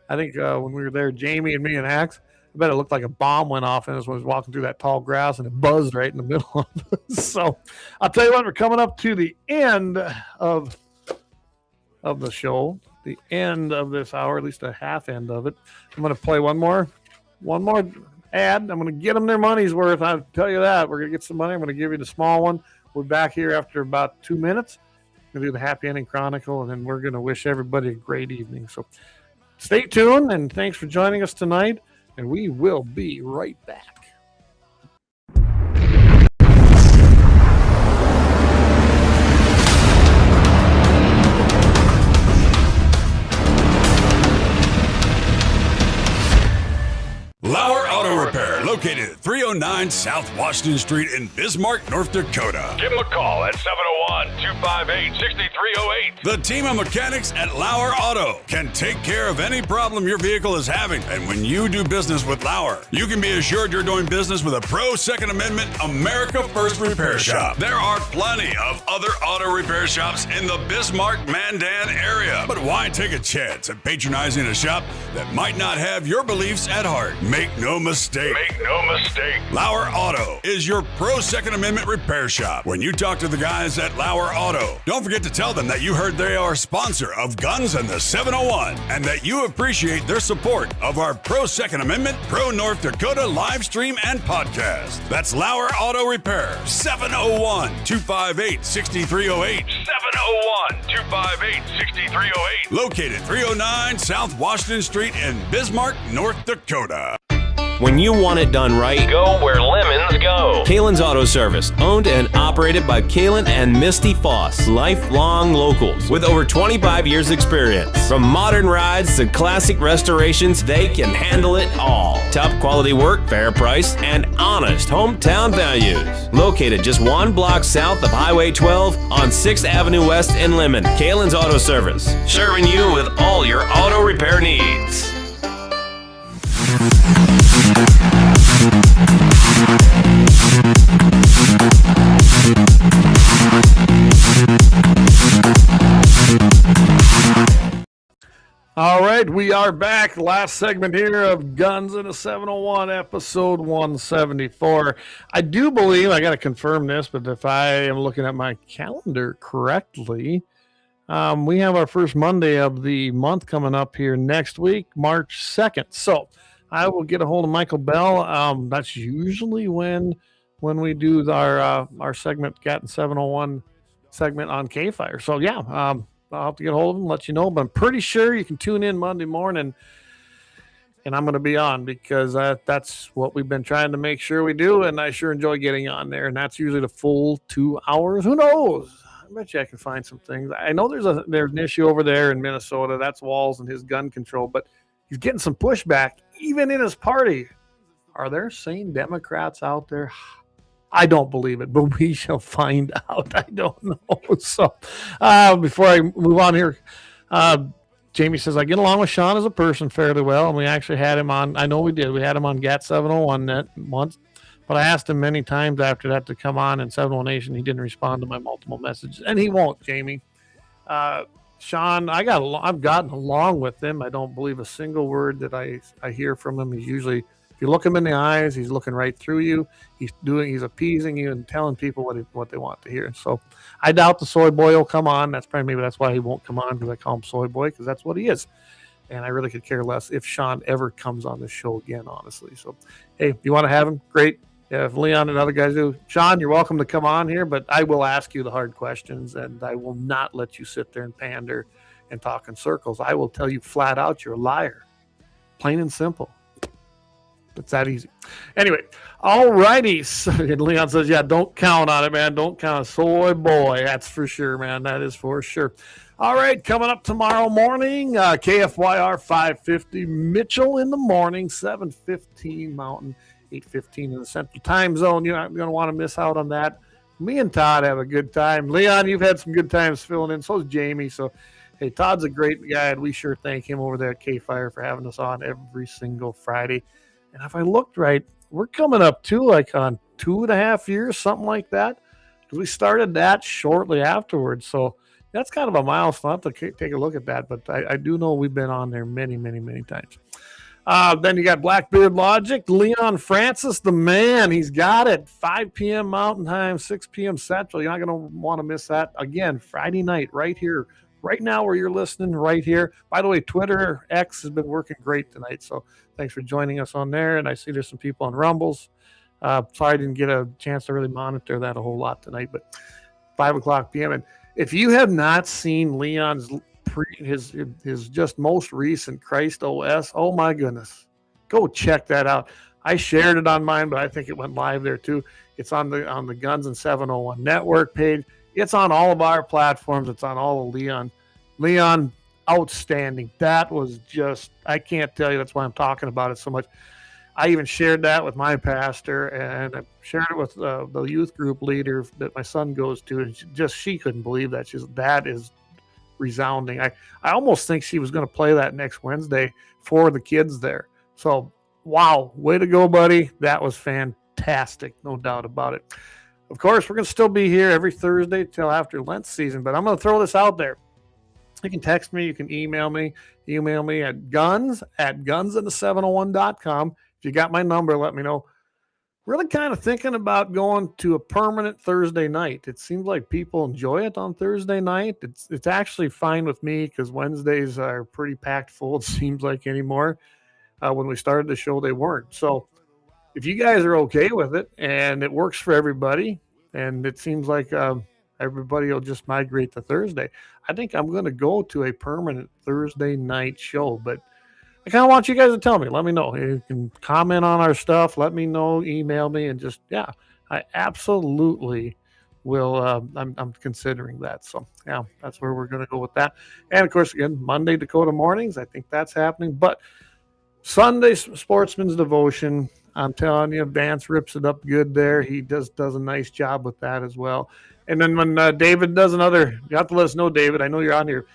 I think when we were there, Jamie and me and Axe, I bet it looked like a bomb went off and as I was walking through that tall grass and it buzzed right in the middle of us. So I'll tell you what, we're coming up to the end of the show, the end of this hour, at least a half end of it. I'm going to play one more ad. I'm going to get them their money's worth. I'll tell you that. We're going to get some money. I'm going to give you the small one. We'll be back here after about 2 minutes. We're going to do the Happy Ending Chronicle, and then we're going to wish everybody a great evening. So stay tuned, and thanks for joining us tonight. And we will be right back. LAUER Auto Repair, located at 309 South Washington Street in Bismarck, North Dakota. Give them a call at 701-258-6308. The team of mechanics at LAUER Auto can take care of any problem your vehicle is having. And when you do business with LAUER, you can be assured you're doing business with a pro Second Amendment America First repair shop. There are plenty of other auto repair shops in the Bismarck-Mandan area. But why take a chance at patronizing a shop that might not have your beliefs at heart? Make no mistake. LAUER Auto is your pro Second Amendment repair shop. When you talk to the guys at LAUER Auto, don't forget to tell them that you heard they are a sponsor of Guns and the 701 and that you appreciate their support of our pro Second Amendment, pro North Dakota live stream and podcast. That's LAUER Auto Repair, 701-258-6308. 701-258-6308. Located 309 South Washington Street in Bismarck, North Dakota. When you want it done right, Go where lemons go. Kalen's Auto Service, owned and operated by Kalen and Misty Foss, lifelong locals with over 25 years experience. From modern rides to classic restorations, they can handle it all. Top quality work, fair price, and honest hometown values. Located just 1 block south of Highway 12 on 6th Avenue West in Lemon, Kalen's Auto Service, serving you with all your auto repair needs. All right, we are back. Last segment here of Guns in a 701, episode 174. I do believe, I got to confirm this, but if I am looking at my calendar correctly, we have our first Monday of the month coming up here next week, March 2nd. So I will get a hold of Michael Bell. That's usually when we do our segment, Gat 701 segment on K-Fire. So yeah, I'll have to get a hold of him, let you know, but I'm pretty sure you can tune in Monday morning and I'm going to be on because that's what we've been trying to make sure we do. And I sure enjoy getting on there. And that's usually the full 2 hours. Who knows? I bet you I can find some things. I know there's an issue over there in Minnesota. That's Walls and his gun control, but he's getting some pushback even in his party. Are there sane Democrats out there? I don't believe it, but we shall find out. I don't know. So before I move on here, Jamie says, I get along with Sean as a person fairly well, and we actually had him on. I know we did. We had him on GAT701 net once, but I asked him many times after that to come on in 701 Nation. He didn't respond to my multiple messages, and he won't, Jamie. Sean, I've gotten along with him. I don't believe a single word that I hear from him. He's usually, if you look him in the eyes, he's looking right through you. He's appeasing you and telling people what they want to hear. So I doubt the soy boy will come on. Maybe that's why he won't come on, because I call him soy boy, because that's what he is. And I really could care less if Sean ever comes on the show again, honestly. So, hey, if you want to have him, great. If Leon and other guys do, Sean, you're welcome to come on here, but I will ask you the hard questions, and I will not let you sit there and pander and talk in circles. I will tell you flat out you're a liar. Plain and simple. It's that easy. Anyway, all righty. So, Leon says, yeah, don't count on it, man. Don't count on soy boy. That's for sure, man. That is for sure. All right, coming up tomorrow morning, KFYR 550, Mitchell in the morning, 7:15 Mountain, 8:15 in the Central Time Zone. You're not going to want to miss out on that. Me and Todd have a good time. Leon, you've had some good times filling in. So is Jamie. So, hey, Todd's a great guy, and we sure thank him over there at K-Fire for having us on every single Friday. And if I looked right, we're coming up to like on 2.5 years, something like that, because we started that shortly afterwards. So that's kind of a milestone. I'll have to take a look at that, but I do know we've been on there many, many, many times. Then you got Blackbeard Logic, Leon Francis, the man. He's got it. 5 p.m. Mountain Time, 6 p.m. Central. You're not going to want to miss that. Again, Friday night, right here, right now where you're listening, right here. By the way, Twitter X has been working great tonight, so thanks for joining us on there. And I see there's some people on Rumbles. Sorry I didn't get a chance to really monitor that a whole lot tonight, but 5 o'clock p.m. And if you have not seen Leon's his just most recent Christ OS, oh my goodness, go check that out. I shared it on mine, but I think it went live there too. It's on the Guns and 701 network page. It's on all of our platforms. It's on all of Leon, outstanding. That was just, I can't tell you. That's why I'm talking about it so much. I even shared that with my pastor, and I shared it with the youth group leader that my son goes to, and she couldn't believe that. That is resounding. I almost think she was going to play that next Wednesday for the kids there. So, wow, way to go, buddy. That was fantastic, no doubt about it. Of course, we're going to still be here every Thursday till after Lent season, but I'm going to throw this out there. You can text me. You can email me. Email me at guns@gunsand701.com. If you got my number, let me know. Really kind of thinking about going to a permanent Thursday night. It seems like people enjoy it on Thursday night. It's actually fine with me because Wednesdays are pretty packed full, it seems like, anymore. When we started the show, they weren't. So if you guys are okay with it and it works for everybody, and it seems like everybody will just migrate to Thursday, I think I'm going to go to a permanent Thursday night show. But I kind of want you guys to tell me. Let me know. You can comment on our stuff. Let me know. Email me. And just, yeah, I absolutely will. I'm considering that. So, yeah, that's where we're going to go with that. And, of course, again, Monday, Dakota mornings. I think that's happening. But Sunday, Sportsman's Devotion. I'm telling you, Vance rips it up good there. He does a nice job with that as well. And then when David does another, you have to let us know, David. I know you're on here.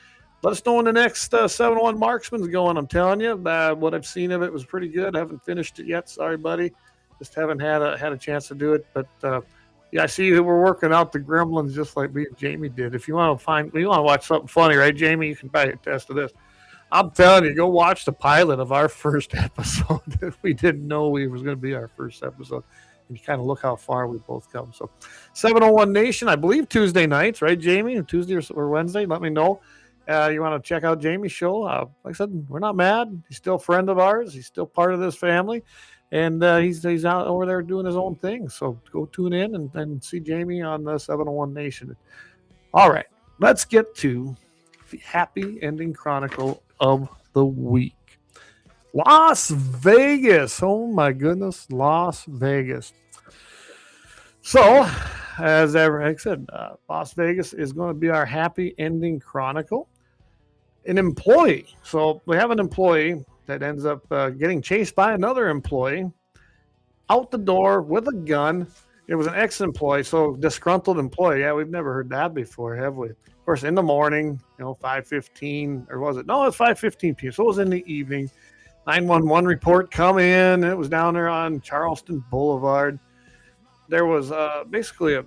Let us know when the next 701 Marksman's going. I'm telling you, what I've seen of it was pretty good. I haven't finished it yet. Sorry, buddy. Just haven't had a chance to do it. But yeah, I see that we're working out the gremlins just like me and Jamie did. If you want to watch something funny, right, Jamie? You can buy a test of this. I'm telling you, go watch the pilot of our first episode. We didn't know it was going to be our first episode. And you kind of look how far we both come. So 701 Nation, I believe Tuesday nights, right, Jamie? Tuesday or Wednesday. Let me know. You want to check out Jamie's show? Like I said, we're not mad. He's still a friend of ours. He's still part of this family. And he's out over there doing his own thing. So go tune in and see Jamie on the 701 Nation. All right, let's get to the happy ending chronicle of the week. Las Vegas. Oh, my goodness, Las Vegas. So, as I said, Las Vegas is going to be our happy ending chronicle. An employee. So we have an employee that ends up getting chased by another employee out the door with a gun. It was an ex-employee, so disgruntled employee. Yeah, we've never heard that before, have we? Of course, in the morning, 5:15, or was it? No, it's 5:15 p.m. So it was in the evening. 911 report come in. It was down there on Charleston Boulevard. There was basically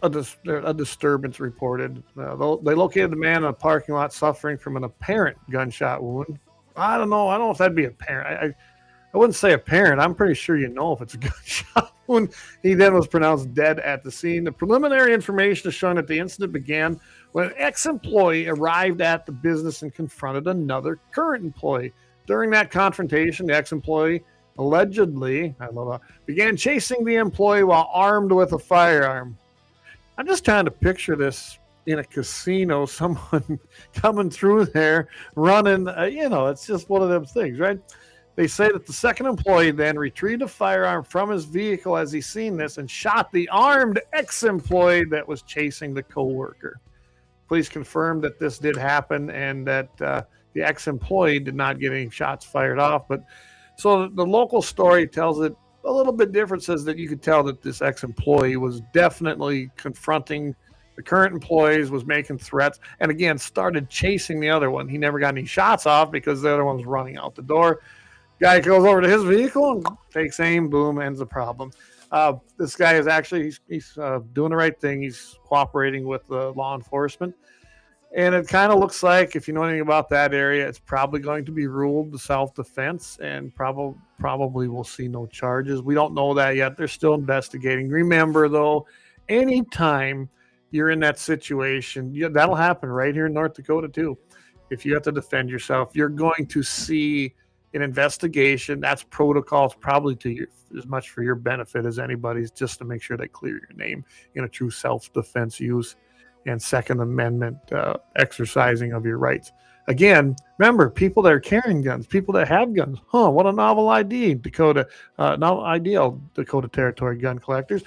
a disturbance reported. They located the man in a parking lot suffering from an apparent gunshot wound. I don't know if that'd be apparent. I wouldn't say apparent. I'm pretty sure if it's a gunshot wound. He then was pronounced dead at the scene. The preliminary information is showing that the incident began when an ex-employee arrived at the business and confronted another current employee. During that confrontation, the ex-employee allegedly, began chasing the employee while armed with a firearm. I'm just trying to picture this in a casino, someone coming through there running, it's just one of them things, right? They say that the second employee then retrieved a firearm from his vehicle as he seen this and shot the armed ex-employee that was chasing the co-worker. Police confirmed that this did happen and that the ex-employee did not get any shots fired off. But so the local story tells it a little bit different, says that you could tell that this ex-employee was definitely confronting the current employees, was making threats, and again, started chasing the other one. He never got any shots off because the other one was running out the door. Guy goes over to his vehicle and takes aim, boom, ends the problem. This guy is actually, he's doing the right thing. He's cooperating with law enforcement. And it kind of looks like, if you know anything about that area, it's probably going to be ruled self-defense and probably we'll see no charges. We don't know that yet. They're still investigating. Remember, though, anytime you're in that situation, that'll happen right here in North Dakota, too. If you have to defend yourself, you're going to see an investigation. That's protocols probably as much for your benefit as anybody's, just to make sure they clear your name in a true self-defense use and Second Amendment exercising of your rights. Again, remember, people that are carrying guns, people that have guns. What a novel idea, Dakota. Novel ideal, Dakota Territory gun collectors.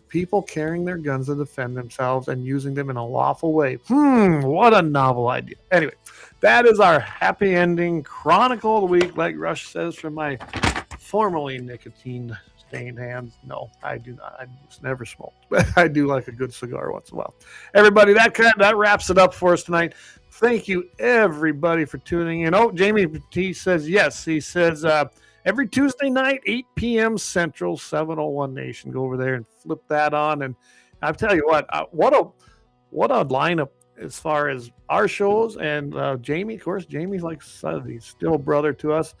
People carrying their guns to defend themselves and using them in a lawful way. What a novel idea. Anyway, that is our happy ending chronicle of the week, like Rush says, from my formerly nicotine-stained hands. No, I do not. I just never smoked, but I do like a good cigar once in a while. Everybody, that wraps it up for us tonight. Thank you, everybody, for tuning in. Oh, Jamie T says yes. He says every Tuesday night, 8 p.m. Central, 701 Nation. Go over there and flip that on. And I'll tell you what a lineup as far as our shows. And Jamie, of course, Jamie's like he's still a brother to us.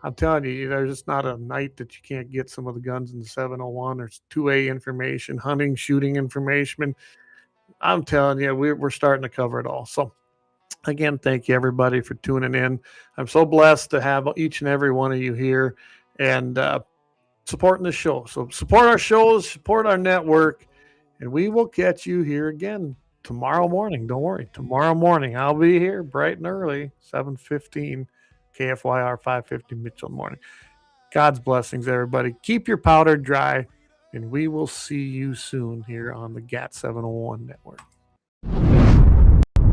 I'm telling you, there's just not a night that you can't get some of the guns in the 701. There's 2A information, hunting, shooting information. I'm telling you, we're starting to cover it all. So, again, thank you, everybody, for tuning in. I'm so blessed to have each and every one of you here and supporting the show. So support our shows, support our network, and we will catch you here again tomorrow morning. Don't worry. Tomorrow morning, I'll be here bright and early, 7:15, KFYR 550 Mitchell morning. God's blessings, everybody. Keep your powder dry, and we will see you soon here on the GAT 701 network.